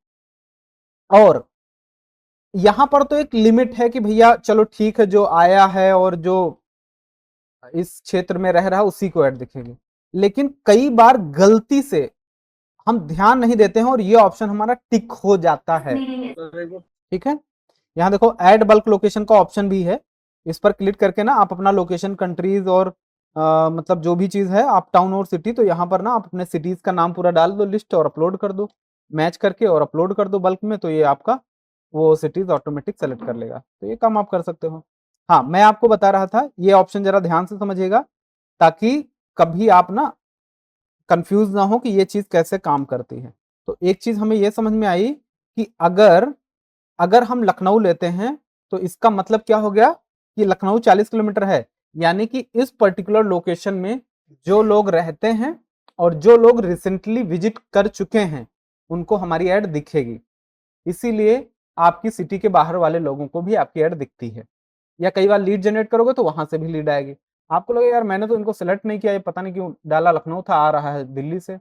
और यहां पर तो एक लिमिट है कि भैया चलो ठीक है, जो आया है और जो इस क्षेत्र में रह रहा है उसी को ऐड दिखेगी। लेकिन कई बार गलती से हम ध्यान नहीं देते हैं और ये ऑप्शन हमारा टिक हो जाता है। ठीक है, यहाँ देखो ऐड बल्क लोकेशन का ऑप्शन भी है, इस पर क्लिक करके ना आप अपना लोकेशन, कंट्रीज और मतलब जो भी चीज है, आप टाउन और सिटी, तो यहाँ पर ना आप अपने सिटीज का नाम पूरा डाल दो लिस्ट और अपलोड कर दो, मैच करके और अपलोड कर दो बल्क में, तो ये आपका वो सिटीज ऑटोमेटिक सेलेक्ट कर लेगा। तो ये काम आप कर सकते हो। हाँ, मैं आपको बता रहा था, ये ऑप्शन जरा ध्यान से समझिएगा ताकि कभी आप ना कंफ्यूज ना हो कि ये चीज कैसे काम करती है। तो एक चीज हमें ये समझ में आई कि अगर अगर हम लखनऊ लेते हैं तो इसका मतलब क्या हो गया कि लखनऊ 40 किलोमीटर है, यानी कि इस पर्टिकुलर लोकेशन में जो लोग रहते हैं और जो लोग रिसेंटली विजिट कर चुके हैं उनको हमारी ऐड दिखेगी। इसीलिए आपकी सिटी के बाहर वाले लोगों को भी आपकी ऐड दिखती है। या कई बार लीड जनरेट करोगे तो वहां से भी लीड आएगी, आपको लगेगा यार मैंने तो इनको सिलेक्ट नहीं किया, ये पता नहीं क्यों डाला, लखनऊ था, आ रहा है दिल्ली से,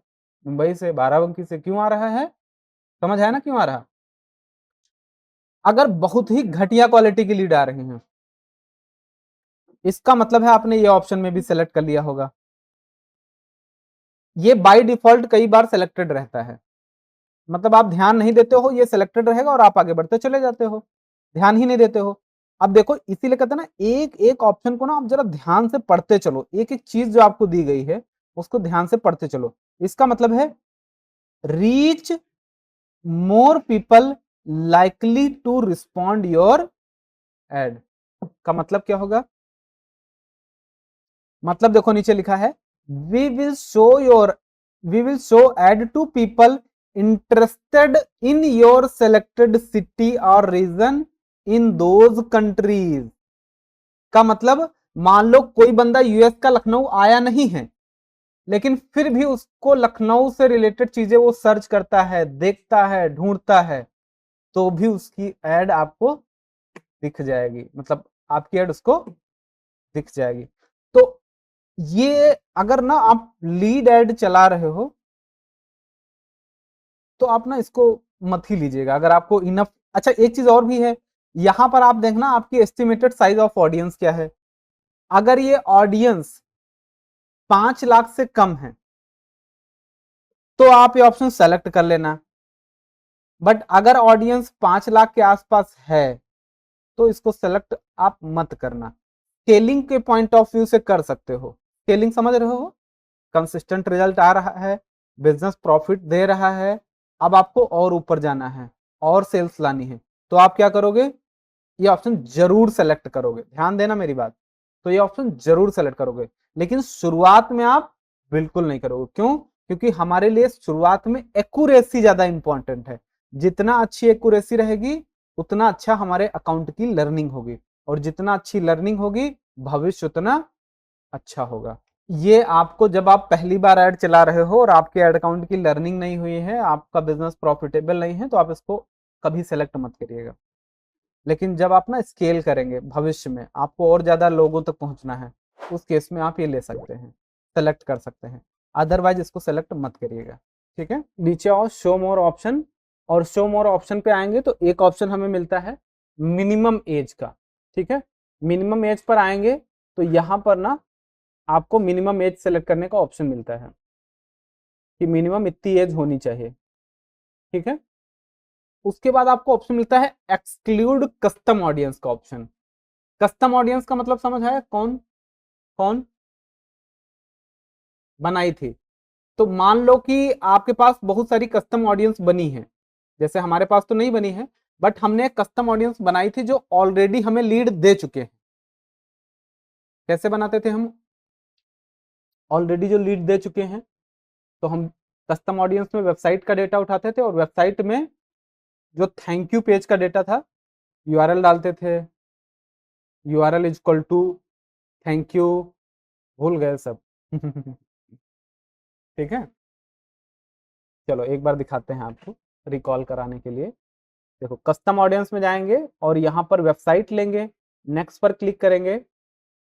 मुंबई से, बाराबंकी से, क्यों आ रहा है? समझ आया ना क्यों आ रहा? अगर बहुत ही घटिया क्वालिटी की लीड आ रही हैं, इसका मतलब है आपने ये ऑप्शन में भी सेलेक्ट कर लिया होगा। ये बाय डिफॉल्ट कई बार सेलेक्टेड रहता है, मतलब आप ध्यान नहीं देते हो, ये सिलेक्टेड रहेगा और आप आगे बढ़ते चले जाते हो, ध्यान ही नहीं देते हो। अब देखो, इसीलिए कहते हैं ना, एक एक ऑप्शन को ना आप जरा ध्यान से पढ़ते चलो, एक एक चीज जो आपको दी गई है उसको ध्यान से पढ़ते चलो। इसका मतलब है reach more people likely to respond your ad, का मतलब क्या होगा? मतलब देखो नीचे लिखा है, we will show your we will show ad to people interested in your selected city or region in those countries. का मतलब मान लो कोई बंदा यूएस का लखनऊ आया नहीं है, लेकिन फिर भी उसको लखनऊ से रिलेटेड चीजें वो सर्च करता है, देखता है, ढूंढता है, तो भी उसकी एड आपको दिख जाएगी, मतलब आपकी एड उसको दिख जाएगी। तो ये अगर ना आप लीड एड चला रहे हो तो आप ना इसको मत ही लीजिएगा, अगर आपको इनफ। अच्छा, एक चीज और भी है, यहां पर आप देखना आपकी एस्टिमेटेड साइज ऑफ ऑडियंस क्या है। अगर ये ऑडियंस 5 लाख से कम है तो आप ये ऑप्शन सेलेक्ट कर लेना, बट अगर ऑडियंस 5 लाख के आसपास है तो इसको सेलेक्ट आप मत करना। स्केलिंग के पॉइंट ऑफ व्यू से कर सकते हो, स्केलिंग समझ रहे हो, कंसिस्टेंट रिजल्ट आ रहा है, बिजनेस प्रॉफिट दे रहा है, अब आपको और ऊपर जाना है और सेल्स लानी है, तो आप क्या करोगे? ये ऑप्शन जरूर सेलेक्ट करोगे, ध्यान देना मेरी बात। तो ये ऑप्शन जरूर सेलेक्ट करोगे, लेकिन शुरुआत में आप बिल्कुल नहीं करोगे। क्यों? क्योंकि हमारे लिए शुरुआत में एक्यूरेसी ज्यादा इंपॉर्टेंट है। जितना अच्छी एक्यूरेसी रहेगी उतना अच्छा हमारे अकाउंट की लर्निंग होगी, और जितना अच्छी लर्निंग होगी भविष्य उतना अच्छा होगा। ये आपको, जब आप पहली बार ऐड चला रहे हो और आपके ऐड अकाउंट की लर्निंग नहीं हुई है, आपका बिजनेस प्रॉफिटेबल नहीं है, तो आप इसको कभी सेलेक्ट मत करिएगा। लेकिन जब आप ना स्केल करेंगे, भविष्य में आपको और ज्यादा लोगों तक पहुंचना है, उस केस में आप ये ले सकते हैं, सेलेक्ट कर सकते हैं, अदरवाइज इसको सेलेक्ट मत करिएगा। ठीक है, नीचे आओ, शो मोर ऑप्शन, और शो मोर ऑप्शन पे आएंगे तो एक ऑप्शन हमें मिलता है मिनिमम एज का। ठीक है, मिनिमम एज पर आएंगे तो यहां पर ना आपको मिनिमम एज सेलेक्ट करने का ऑप्शन मिलता है कि मिनिमम इतनी एज होनी चाहिए। ठीक है, उसके बाद आपको ऑप्शन मिलता है एक्सक्लूड कस्टम ऑडियंस का ऑप्शन। कस्टम ऑडियंस का मतलब समझ आया? कौन कौन बनाई थी? तो मान लो कि आपके पास बहुत सारी कस्टम ऑडियंस बनी है, जैसे हमारे पास तो नहीं बनी है, बट हमने कस्टम ऑडियंस बनाई थी जो ऑलरेडी हमें लीड दे चुके हैं। कैसे बनाते थे हम? ऑलरेडी जो लीड दे चुके हैं तो हम कस्टम ऑडियंस में वेबसाइट का डेटा उठाते थे और वेबसाइट में जो थैंक यू पेज का डेटा था, यूआरएल डालते थे, URL is equal to thank you, भूल गए सब। ठीक है, चलो एक बार दिखाते हैं आपको रिकॉल कराने के लिए। देखो कस्टम ऑडियंस में जाएंगे और यहाँ पर वेबसाइट लेंगे, नेक्स्ट पर क्लिक करेंगे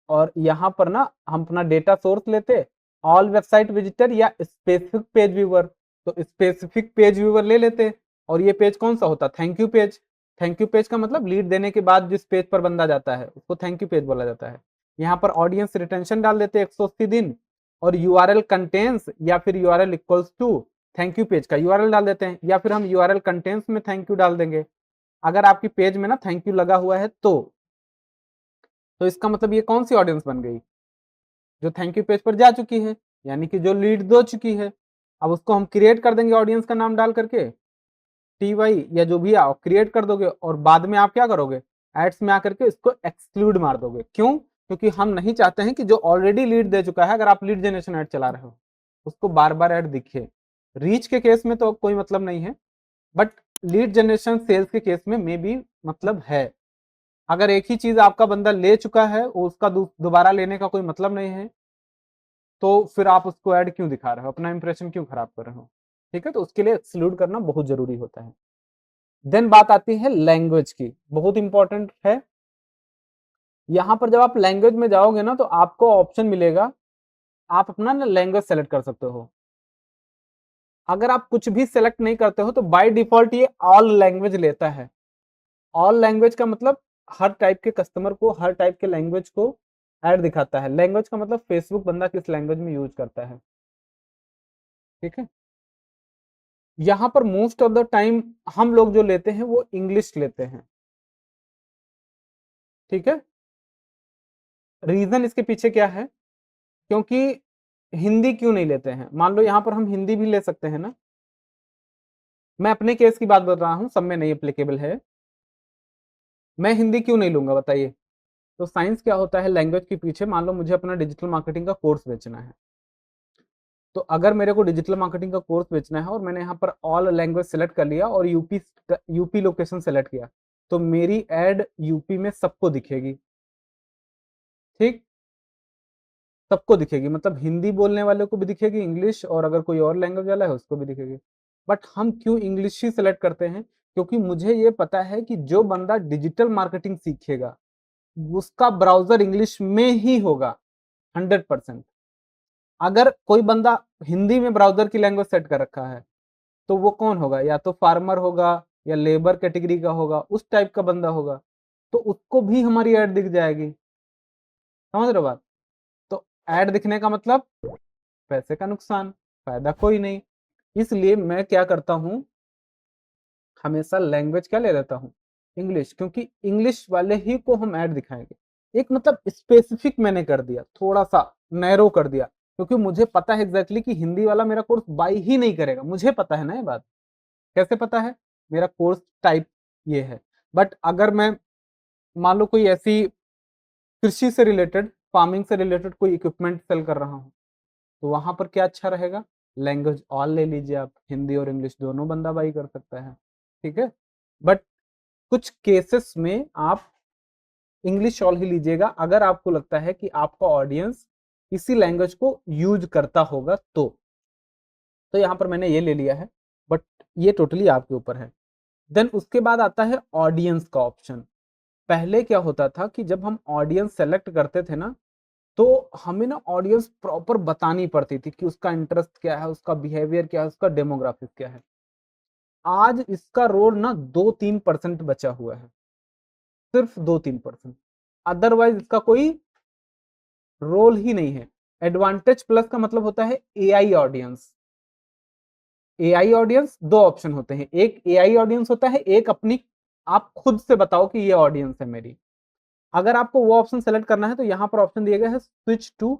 और यहाँ पर ना हम अपना डेटा सोर्स लेते, ऑल वेबसाइट विजिटर या स्पेसिफिक पेज व्यूअर, तो स्पेसिफिक पेज व्यूअर ले लेते। और ये पेज कौन सा होता, thank you page. Thank you page का मतलब लीड देने के बाद जिस पेज पर बंदा जाता है उसको थैंक यू पेज बोला जाता है। यहाँ पर ऑडियंस रिटेंशन डाल देते 180 दिन, और यूआरएल कंटेंस या फिर URL equals to thank you page का यूआरएल डाल देते हैं, या फिर हम यूआरएल कंटेंस में थैंक यू डाल देंगे अगर आपकी पेज में ना थैंक यू लगा हुआ है तो इसका मतलब ये कौन सी ऑडियंस बन गई, जो थैंक यू पेज पर जा चुकी है, यानी कि जो लीड दे चुकी है। अब उसको हम क्रिएट कर देंगे ऑडियंस का नाम डाल करके, टी वाई या जो भी आप क्रिएट कर दोगे, और बाद में आप क्या करोगे, एड्स में आकर के इसको एक्सक्लूड मार दोगे। क्यों, क्योंकि हम नहीं चाहते हैं कि जो ऑलरेडी लीड दे चुका है, अगर आप लीड जनरेशन ऐड चला रहे हो उसको बार बार ऐड दिखे। रीच के केस में तो कोई मतलब नहीं है, बट लीड जनरेशन सेल्स के केस में मे बी मतलब है। अगर एक ही चीज आपका बंदा ले चुका है, उसका दोबारा लेने का कोई मतलब नहीं है, तो फिर आप उसको ऐड क्यों दिखा रहे हो, अपना इंप्रेशन क्यों खराब कर रहे हो। ठीक है, तो उसके लिए एक्सक्लूड करना बहुत जरूरी होता है। देन बात आती है लैंग्वेज की, बहुत इंपॉर्टेंट है। यहां पर जब आप लैंग्वेज में जाओगे ना तो आपको ऑप्शन मिलेगा, आप अपना ना लैंग्वेज सेलेक्ट कर सकते हो। अगर आप कुछ भी सेलेक्ट नहीं करते हो तो बाय डिफॉल्ट ये ऑल लैंग्वेज लेता है। ऑल लैंग्वेज का मतलब हर टाइप के कस्टमर को हर टाइप के लैंग्वेज को ऐड दिखाता है। लैंग्वेज का मतलब फेसबुक बंदा किस लैंग्वेज में यूज करता है। ठीक है, यहां पर मोस्ट ऑफ द टाइम हम लोग जो लेते हैं वो इंग्लिश लेते हैं। ठीक है, रीजन इसके पीछे क्या है, क्योंकि हिंदी क्यों नहीं लेते हैं, मान लो यहां पर हम हिंदी भी ले सकते हैं ना, मैं अपने केस की बात बता रहा हूं, सब में नहीं एप्लीकेबल है। मैं हिंदी क्यों नहीं लूंगा बताइए। तो साइंस क्या होता है लैंग्वेज के पीछे, मान लो मुझे अपना डिजिटल मार्केटिंग का कोर्स बेचना है, तो अगर मेरे को डिजिटल मार्केटिंग का कोर्स बेचना है और मैंने यहाँ पर ऑल लैंग्वेज सेलेक्ट कर लिया और यूपी लोकेशन सेलेक्ट किया, तो मेरी एड यूपी में सबको दिखेगी। ठीक, सबको दिखेगी, मतलब हिंदी बोलने वाले को भी दिखेगी इंग्लिश, और अगर कोई और लैंग्वेज वाला है उसको भी दिखेगी। बट हम क्यों इंग्लिश ही सेलेक्ट करते हैं, क्योंकि मुझे ये पता है कि जो बंदा डिजिटल मार्केटिंग सीखेगा उसका ब्राउजर इंग्लिश में ही होगा 100%। अगर कोई बंदा हिंदी में ब्राउजर की लैंग्वेज सेट कर रखा है तो वो कौन होगा, या तो फार्मर होगा या लेबर कैटेगरी का होगा, उस टाइप का बंदा होगा, तो उसको भी हमारी ऐड दिख जाएगी। समझ रहे हो बात। तो ऐड दिखने का मतलब पैसे का नुकसान, फायदा कोई नहीं। इसलिए मैं क्या करता हूं, हमेशा लैंग्वेज क्या ले लेता हूं, इंग्लिश, क्योंकि इंग्लिश वाले ही को हम ऐड दिखाएंगे। एक मतलब स्पेसिफिक मैंने कर दिया, थोड़ा सा नैरो कर दिया, क्योंकि मुझे पता है एग्जैक्टली कि हिंदी वाला मेरा कोर्स बाई ही नहीं करेगा, मुझे पता है ना ये बात। कैसे पता है, मेरा कोर्स टाइप ये है। बट अगर मैं मान लो कोई ऐसी कृषि से रिलेटेड, फार्मिंग से रिलेटेड कोई इक्विपमेंट सेल कर रहा हूँ, तो वहां पर क्या अच्छा रहेगा, लैंग्वेज ऑल ले लीजिए आप, हिंदी और इंग्लिश दोनों बंदा बाई कर सकता है। ठीक है, बट कुछ केसेस में आप इंग्लिश ऑल ही लीजिएगा अगर आपको लगता है कि आपका ऑडियंस इसी लैंग्वेज को यूज करता होगा तो यहां पर मैंने ये ले लिया है, बट ये टोटली आपके ऊपर है। देन उसके बाद आता है ऑडियंस का ऑप्शन। पहले क्या होता था कि जब हम ऑडियंस सेलेक्ट करते थे ना, तो हमें ना ऑडियंस प्रॉपर बतानी पड़ती थी कि उसका इंटरेस्ट क्या है, उसका बिहेवियर क्या है, उसका डेमोग्राफिक क्या है। आज इसका रोल ना 2-3% बचा हुआ है, सिर्फ 2-3%। अदरवाइज इसका कोई रोल ही नहीं है। एडवांटेज प्लस का मतलब होता है एआई ऑडियंस। एआई ऑडियंस दो ऑप्शन होते हैं, एक एआई ऑडियंस होता है, एक अपनी आप खुद से बताओ कि ये ऑडियंस है मेरी। अगर आपको वो ऑप्शन सेलेक्ट करना है तो यहाँ पर ऑप्शन दिया गया है switch to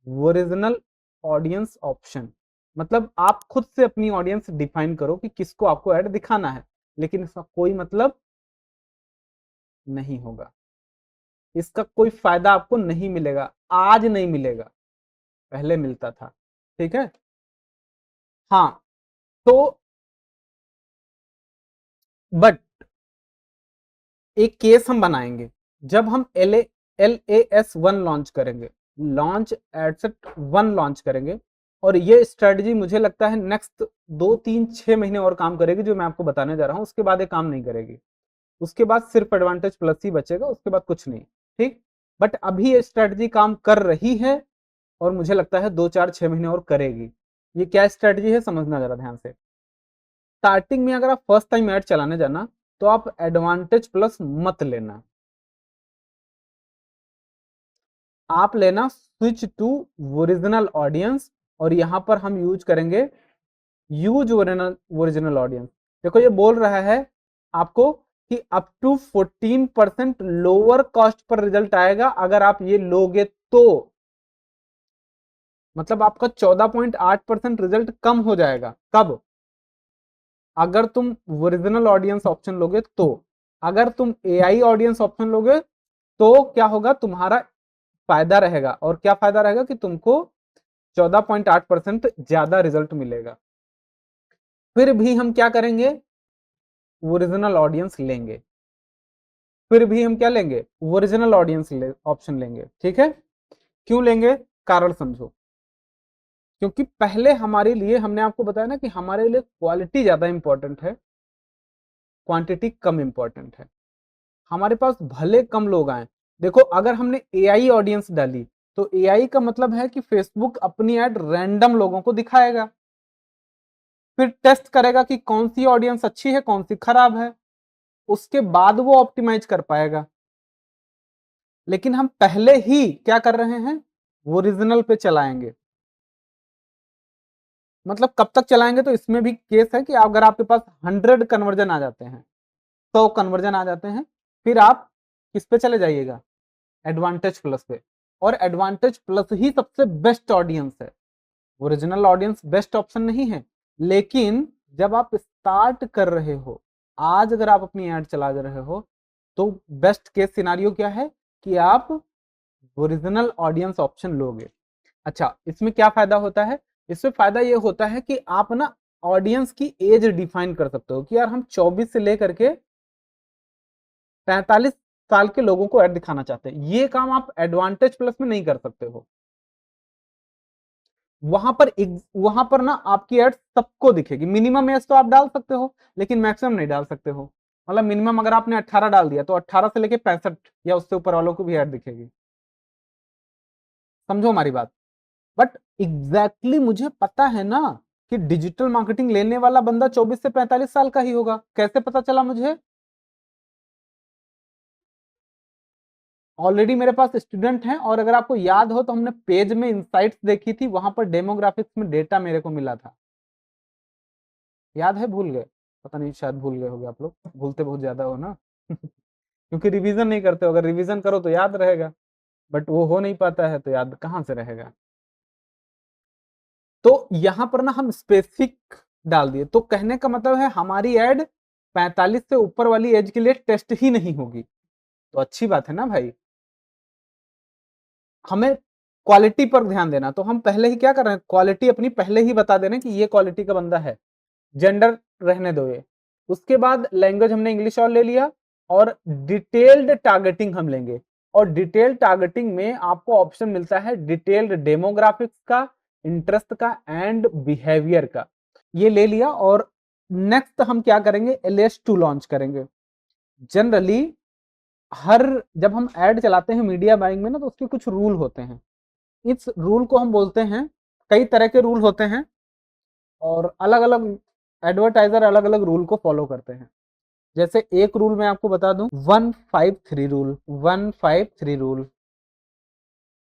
original audience option. मतलब आप खुद से अपनी ऑडियंस डिफाइन करो कि किसको आपको ऐड दिखाना है, लेकिन इसका कोई मतलब नहीं होगा, इसका कोई फायदा आपको नहीं मिलेगा, आज नहीं मिलेगा, पहले मिलता था। ठीक है, हाँ, तो बट एक केस हम बनाएंगे जब हम LAS1 लॉन्च करेंगे, लॉन्च एडसेट 1 लॉन्च करेंगे, और ये स्ट्रेटजी मुझे लगता है नेक्स्ट 2-3-6 महीने और काम करेगी, जो मैं आपको बताने जा रहा हूं। उसके बाद ये काम नहीं करेगी, उसके बाद सिर्फ एडवांटेज प्लस ही बचेगा, उसके बाद कुछ नहीं। ठीक, बट अभी ये स्ट्रेटजी काम कर रही है और मुझे लगता है 2-4-6 महीने और करेगी। ये क्या स्ट्रेटजी है समझना जरा ध्यान से। स्टार्टिंग में अगर आप फर्स्ट टाइम ऐड चलाने जाना तो आप एडवांटेज प्लस मत लेना, आप लेना स्विच टू ओरिजिनल ऑडियंस, और यहां पर हम यूज करेंगे यूज ओरिजिनल ऑडियंस। देखो ये बोल रहा है आपको कि अप टू 14% लोअर कॉस्ट पर रिजल्ट आएगा अगर आप ये लोगे तो, मतलब आपका 14.8% रिजल्ट कम हो जाएगा। कब? अगर तुम ओरिजिनल ऑडियंस ऑप्शन लोगे तो। अगर तुम AI ऑडियंस ऑप्शन लोगे तो क्या होगा, तुम्हारा फायदा रहेगा। और क्या फायदा रहेगा कि तुमको 14.8% ज्यादा रिजल्ट मिलेगा। फिर भी हम क्या करेंगे, ओरिजिनल ऑडियंस लेंगे। फिर भी हम क्या लेंगे, ओरिजिनल ऑडियंस ऑप्शन लेंगे। ठीक है, क्यों लेंगे, कारण समझो। क्योंकि पहले हमारे लिए, हमने आपको बताया ना कि हमारे लिए क्वालिटी ज्यादा इंपॉर्टेंट है, क्वांटिटी कम इंपॉर्टेंट है। हमारे पास भले कम लोग आए, देखो अगर हमने AI ऑडियंस डाली तो AI का मतलब है कि फेसबुक अपनी ऐड रैंडम लोगों को दिखाएगा, फिर टेस्ट करेगा कि कौन सी ऑडियंस अच्छी है कौन सी खराब है, उसके बाद वो ऑप्टिमाइज कर पाएगा। लेकिन हम पहले ही क्या कर रहे हैं, ओरिजिनल पे चलाएंगे। मतलब कब तक चलाएंगे, तो इसमें भी केस है कि अगर आपके पास 100 कन्वर्जन आ जाते हैं, 100 कन्वर्जन आ जाते हैं, फिर आप किस पे चले जाइएगा, एडवांटेज प्लस पे। और एडवांटेज प्लस ही सबसे बेस्ट ऑडियंस है, ओरिजिनल ऑडियंस बेस्ट ऑप्शन नहीं है। लेकिन जब आप स्टार्ट कर रहे हो, आज अगर आप अपनी ऐड चला रहे हो, तो बेस्ट केस सिनारियो क्या है कि आप ओरिजिनल ऑडियंस ऑप्शन लोगे। अच्छा, इसमें क्या फायदा होता है, इसमें फायदा ये होता है कि आप ना ऑडियंस की एज डिफाइन कर सकते हो कि यार हम 24 से लेकर के 45 साल के लोगों को ऐड दिखाना चाहते हैं। ये काम आप एडवांटेज प्लस में नहीं कर सकते हो। वहां पर ना आपकी एड सबको दिखेगी। मिनिमम एज तो आप डाल सकते हो लेकिन मैक्सिमम नहीं डाल सकते हो। मतलब मिनिमम अगर आपने 18 डाल दिया तो 18 से लेके 65 या उससे ऊपर वालों को भी ऐड दिखेगी। समझो हमारी बात। बट एग्जैक्टली मुझे पता है ना कि डिजिटल मार्केटिंग लेने वाला बंदा 24 से 45 साल का ही होगा। कैसे पता चला मुझे, ऑलरेडी मेरे पास स्टूडेंट हैं, और अगर आपको याद हो तो हमने पेज में इंसाइट्स देखी थी, वहां पर डेमोग्राफिक्स में डेटा मेरे को मिला था। याद है, भूल गए? पता नहीं, शायद भूल गए होगे, आप लोग भूलते बहुत ज्यादा हो ना क्योंकि रिवीजन नहीं करते हो। अगर रिवीजन करो तो याद रहेगा, बट वो हो नहीं पाता है तो याद कहां से रहेगा। तो यहां पर ना हम स्पेसिफिक डाल दिए, तो कहने का मतलब है हमारी एड 45 से ऊपर वाली एज के लिए टेस्ट ही नहीं होगी। तो अच्छी बात है ना भाई। हमें क्वालिटी पर ध्यान देना, तो हम पहले ही क्या कर रहे हैं, क्वालिटी अपनी पहले ही बता दे रहे हैं कि ये क्वालिटी का बंदा है। जेंडर रहने दो ये। उसके बाद लैंग्वेज हमने इंग्लिश और ले लिया, और डिटेल्ड टारगेटिंग हम लेंगे। और डिटेल्ड टारगेटिंग में आपको ऑप्शन मिलता है डिटेल्ड डेमोग्राफिक्स का, इंटरेस्ट का एंड बिहेवियर का। ये ले लिया, और नेक्स्ट हम क्या करेंगे, LS2 लॉन्च करेंगे। जनरली हर जब हम ऐड चलाते हैं मीडिया बाइंग में ना, तो उसके कुछ रूल होते हैं। इस रूल को हम बोलते हैं, कई तरह के रूल होते हैं और अलग अलग एडवर्टाइजर अलग अलग रूल को फॉलो करते हैं। जैसे एक रूल मैं आपको बता दूं, 153 रूल। 153 रूल।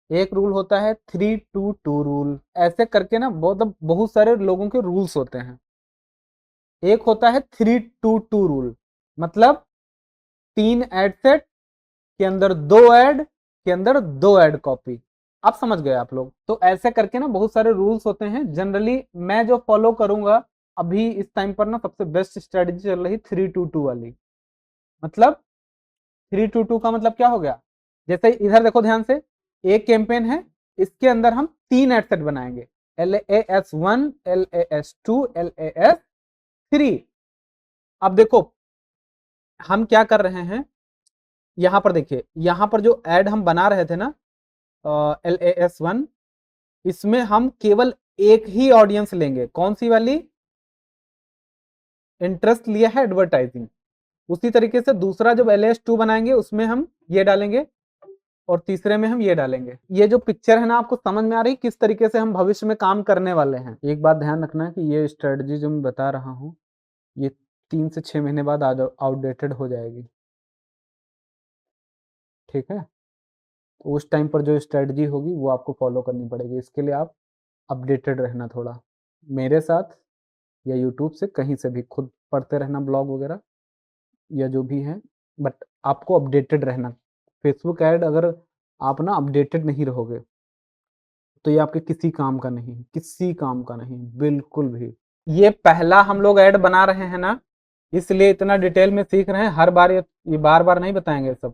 एक रूल होता है 322 रूल। ऐसे करके ना बहुत सारे लोगों के रूल्स होते हैं। एक होता है 322 रूल, मतलब 3 एड सेट के अंदर 2 ऐड के अंदर 2 ऐड कॉपी। आप समझ गए आप लोग। तो ऐसे करके ना बहुत सारे रूल्स होते हैं। जनरली मैं जो फॉलो करूंगा अभी इस टाइम पर ना, सबसे बेस्ट स्ट्रेटजी चल रही 322 वाली। मतलब 322 का मतलब क्या हो गया, जैसे इधर देखो ध्यान से, एक कैंपेन है, इसके अंदर हम 3 एड सेट बनाएंगे, LAS1, LAS2, LAS3। अब देखो हम क्या कर रहे हैं, यहाँ पर देखिए, यहाँ पर जो ऐड हम बना रहे थे ना LAS1, इसमें हम केवल एक ही ऑडियंस लेंगे। कौन सी वाली? इंटरेस्ट लिया है एडवर्टाइजिंग। उसी तरीके से दूसरा जब LAS2 बनाएंगे उसमें हम ये डालेंगे और तीसरे में हम ये डालेंगे। ये जो पिक्चर है ना, आपको समझ में आ रही किस तरीके से हम भविष्य में काम करने वाले हैं? एक बात ध्यान रखना है कि ये स्ट्रेटजी जो मैं बता रहा हूँ, ये 3 से 6 महीने बाद आउटडेटेड हो जाएगी, ठीक है? तो उस टाइम पर जो स्ट्रेटजी होगी वो आपको फॉलो करनी पड़ेगी। इसके लिए आप अपडेटेड रहना थोड़ा, मेरे साथ या यूट्यूब से, कहीं से भी खुद पढ़ते रहना ब्लॉग वगैरह या जो भी है, बट आपको अपडेटेड रहना। फेसबुक ऐड अगर आप ना अपडेटेड नहीं रहोगे तो ये आपके किसी काम का नहीं, किसी काम का नहीं, बिल्कुल भी। ये पहला हम लोग ऐड बना रहे हैं ना, इसलिए इतना डिटेल में सीख रहे हैं। हर बार ये बार बार नहीं बताएंगे सब,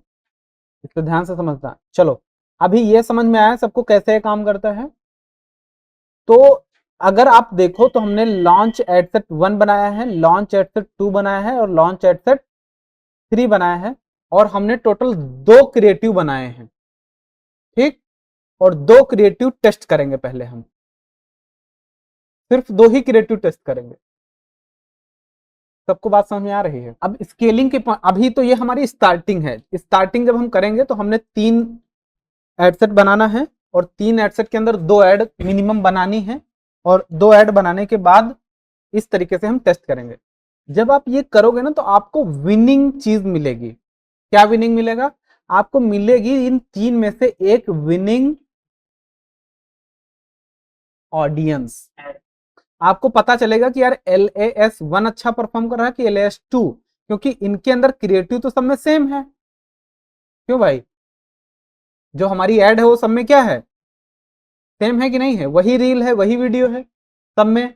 इसको ध्यान से समझना। चलो, अभी ये समझ में आया सबको कैसे काम करता है? तो अगर आप देखो तो हमने लॉन्च एडसेट 1 बनाया है, लॉन्च एडसेट 2 बनाया है और लॉन्च एडसेट 3 बनाया है, और हमने टोटल 2 क्रिएटिव बनाए हैं, ठीक? और 2 क्रिएटिव टेस्ट करेंगे पहले हम, सिर्फ 2 ही क्रिएटिव टेस्ट करेंगे। सबको बात समझ में आ रही है? अब स्केलिंग के अभी तो ये हमारी स्टार्टिंग है। स्टार्टिंग जब हम करेंगे तो हमने 3 एडसेट बनाना है और 3 एडसेट के अंदर 2 ऐड मिनिमम बनानी है, और 2 ऐड बनाने के बाद इस तरीके से हम टेस्ट करेंगे। जब आप ये करोगे ना तो आपको विनिंग चीज मिलेगी। क्या विनिंग मिलेगा? आपको मिलेगी इन 3 में से एक विनिंग ऑडियंस। आपको पता चलेगा कि यार LAS1 अच्छा परफॉर्म कर रहा है कि LAS2, क्योंकि इनके अंदर क्रिएटिव तो सब में सेम है। क्यों भाई? जो हमारी ऐड है वो सब में क्या है? सेम है कि नहीं है? वही रील है, वही वीडियो है सब में।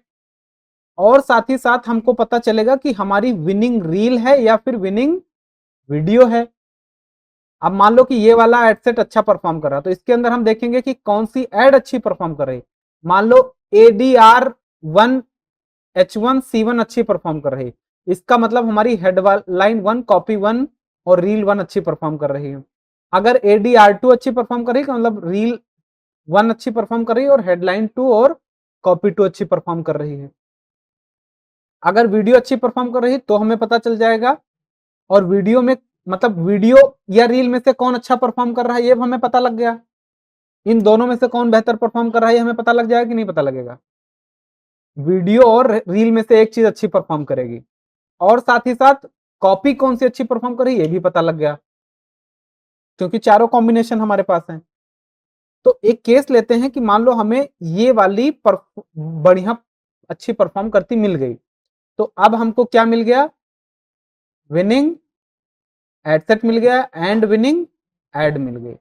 और साथ ही साथ हमको पता चलेगा कि हमारी विनिंग रील है या फिर विनिंग वीडियो है। अब मान लो कि ये वाला एड सेट अच्छा परफॉर्म कर रहा है, तो इसके अंदर हम देखेंगे कि कौन सी एड अच्छी परफॉर्म कर रही है। मान लो ADR1 H1C1 अच्छी परफॉर्म कर रही है, इसका मतलब हमारी हेडलाइन 1, कॉपी 1 और रील 1 अच्छी परफॉर्म कर रही है। अगर ADR2 अच्छी परफॉर्म कर रही है, मतलब रील 1 अच्छी परफॉर्म कर रही है और हेडलाइन 2 और कॉपी 2 अच्छी परफॉर्म कर रही है। अगर वीडियो अच्छी परफॉर्म कर रही है तो हमें पता चल जाएगा, और वीडियो में मतलब वीडियो या रील में से कौन अच्छा परफॉर्म कर रहा है ये हमें पता लग गया। इन दोनों में से कौन बेहतर परफॉर्म कर रहा है ये हमें पता लग जाएगा कि नहीं पता लगेगा? वीडियो और रील में से एक चीज अच्छी परफॉर्म करेगी, और साथ ही साथ कॉपी कौन सी अच्छी परफॉर्म कर रही है ये भी पता लग गया, क्योंकि चारों कॉम्बिनेशन हमारे पास है। तो एक केस लेते हैं कि मान लो हमें ये वाली बढ़िया अच्छी परफॉर्म करती मिल गई, तो अब हमको क्या मिल गया? विनिंग एडसेट मिल गया एंड विनिंग एड मिल गई।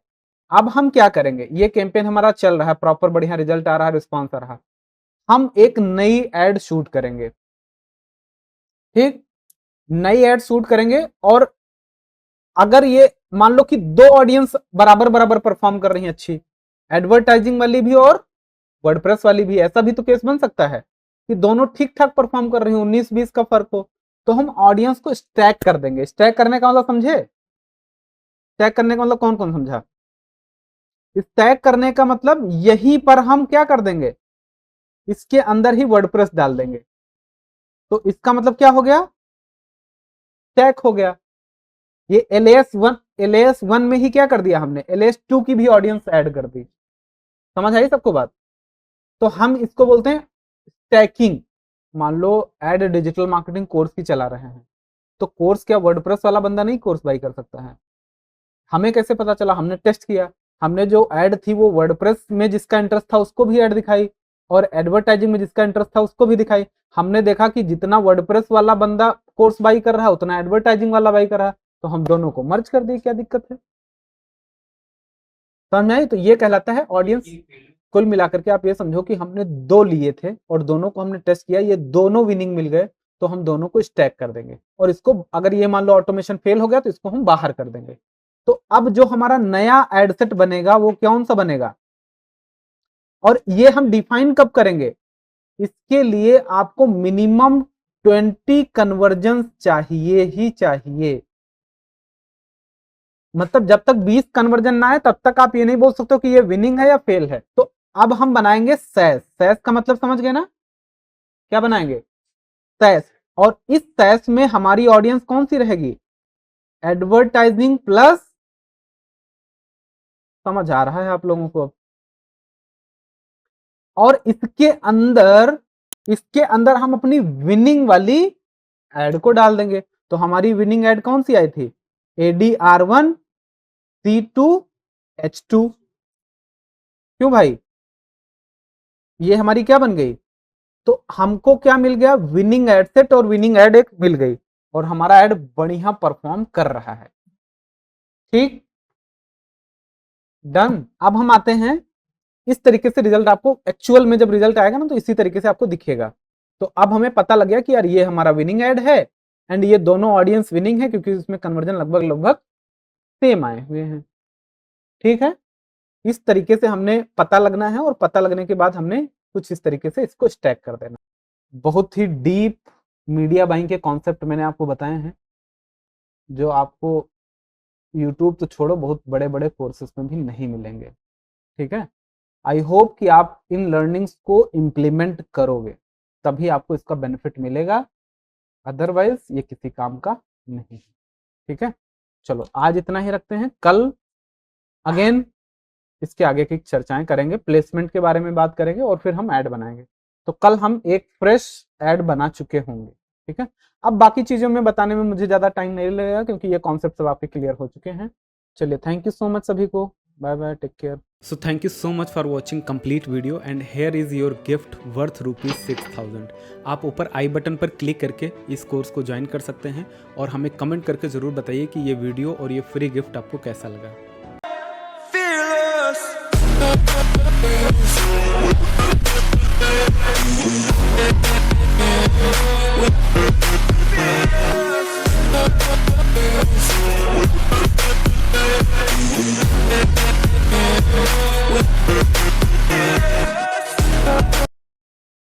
अब हम क्या करेंगे? ये कैंपेन हमारा चल रहा है, प्रॉपर बढ़िया रिजल्ट आ रहा है, रिस्पॉन्स आ रहा है। हम एक नई एड शूट करेंगे, ठीक? नई एड शूट करेंगे, और अगर ये मान लो कि 2 ऑडियंस बराबर बराबर परफॉर्म कर रही हैं अच्छी, एडवर्टाइजिंग वाली भी और वर्डप्रेस वाली भी, ऐसा भी तो केस बन सकता है कि दोनों ठीक ठाक परफॉर्म कर रही हो, 19-20 का फर्क हो, तो हम ऑडियंस को स्टैक कर देंगे। स्टैक करने का मतलब समझे? स्टैक करने का मतलब कौन कौन समझा? स्टैक करने का मतलब यहीं पर हम क्या कर देंगे, इसके अंदर ही वर्डप्रेस डाल देंगे। तो इसका मतलब क्या हो गया? स्टैक हो गया। ये LAS1 में ही क्या कर दिया हमने, LAS2 की भी ऑडियंस ऐड कर दी। समझ आई सबको बात? तो हम इसको बोलते हैं स्टैकिंग। मान लो एड डिजिटल मार्केटिंग कोर्स की चला रहे हैं, तो कोर्स क्या वर्डप्रेस वाला बंदा नहीं कोर्स बाई कर सकता है? हमें कैसे पता चला? हमने टेस्ट किया, हमने जो ऐड थी वो वर्डप्रेस में जिसका इंटरेस्ट था उसको भी ऐड दिखाई, और एडवर्टाइजिंग में जिसका इंटरेस्ट था उसको भी दिखाई। हमने देखा कि जितना वर्डप्रेस वाला बंदा कोर्स बाई कर रहा है उतना एडवर्टाइजिंग वाला बाई कर रहा है, तो हम दोनों को मर्ज कर दिए। क्या दिक्कत है? समझ में आई? तो ये कहलाता है ऑडियंस। कुल मिलाकर के आप ये समझो कि हमने 2 लिए थे और दोनों को हमने टेस्ट किया, ये दोनों विनिंग मिल गए, तो हम दोनों को स्टैक कर देंगे, और इसको अगर ये मान लो ऑटोमेशन फेल हो गया तो इसको हम बाहर कर देंगे। तो अब जो हमारा नया एडसेट बनेगा वो कौन सा बनेगा, और ये हम डिफाइन कब करेंगे? इसके लिए आपको मिनिमम 20 कन्वर्जन चाहिए ही चाहिए। मतलब जब तक 20 कन्वर्जन ना आए तब तक आप ये नहीं बोल सकते हो कि ये विनिंग है या फेल है। तो अब हम बनाएंगे सैस। सैस का मतलब समझ गए ना, क्या बनाएंगे, सैस। और इस सैस में हमारी ऑडियंस कौन सी रहेगी, एडवर्टाइजिंग प्लस, समझ आ रहा है आप लोगों को। और इसके अंदर हम अपनी विनिंग वाली एड को डाल देंगे। तो हमारी विनिंग एड कौन सी आई थी, ADR1 C2H2। क्यों भाई, ये हमारी क्या बन गई, तो हमको क्या मिल गया, विनिंग एड सेट और विनिंग एड एक मिल गई, और हमारा एड बढ़िया परफॉर्म कर रहा है। ठीक, डन। अब हम आते हैं, इस तरीके से रिजल्ट आपको एक्चुअल में जब रिजल्ट आएगा ना तो इसी तरीके से आपको दिखेगा। तो अब हमें पता लग गया कि यार ये हमारा विनिंग एड है एंड ये दोनों ऑडियंस विनिंग है क्योंकि इसमें कन्वर्जन लगभग सेम आए हुए हैं। ठीक है, इस तरीके से हमने पता लगना है, और पता लगने के बाद हमने कुछ इस तरीके से इसको स्टैक कर देना। बहुत ही डीप मीडिया बाइंग के कॉन्सेप्ट मैंने आपको बताए हैं, जो आपको यूट्यूब तो छोड़ो बहुत बड़े बड़े कोर्सेस में भी नहीं मिलेंगे। ठीक है, आई होप कि आप इन लर्निंग्स को इम्प्लीमेंट करोगे, तभी आपको इसका बेनिफिट मिलेगा, अदरवाइज ये किसी काम का नहीं। ठीक है, चलो आज इतना ही रखते हैं। कल अगेन इसके आगे की चर्चाएं करेंगे, प्लेसमेंट के बारे में बात करेंगे और फिर हम ऐड बनाएंगे। तो कल हम एक फ्रेश ऐड बना चुके होंगे। ठीक है, अब बाकी चीजों में बताने में मुझे ज्यादा टाइम नहीं लगेगा क्योंकि ये कॉन्सेप्ट सब आपके क्लियर हो चुके हैं। चलिए, थैंक यू सो मच सभी को, bye bye, take care. So thank you so much for watching complete video and here is your gift worth ₹6000। आप ऊपर आई बटन पर क्लिक करके इस कोर्स को ज्वाइन कर सकते हैं और हमें कमेंट करके ज़रूर बताइए कि ये वीडियो और ये फ्री गिफ्ट आपको कैसा लगा।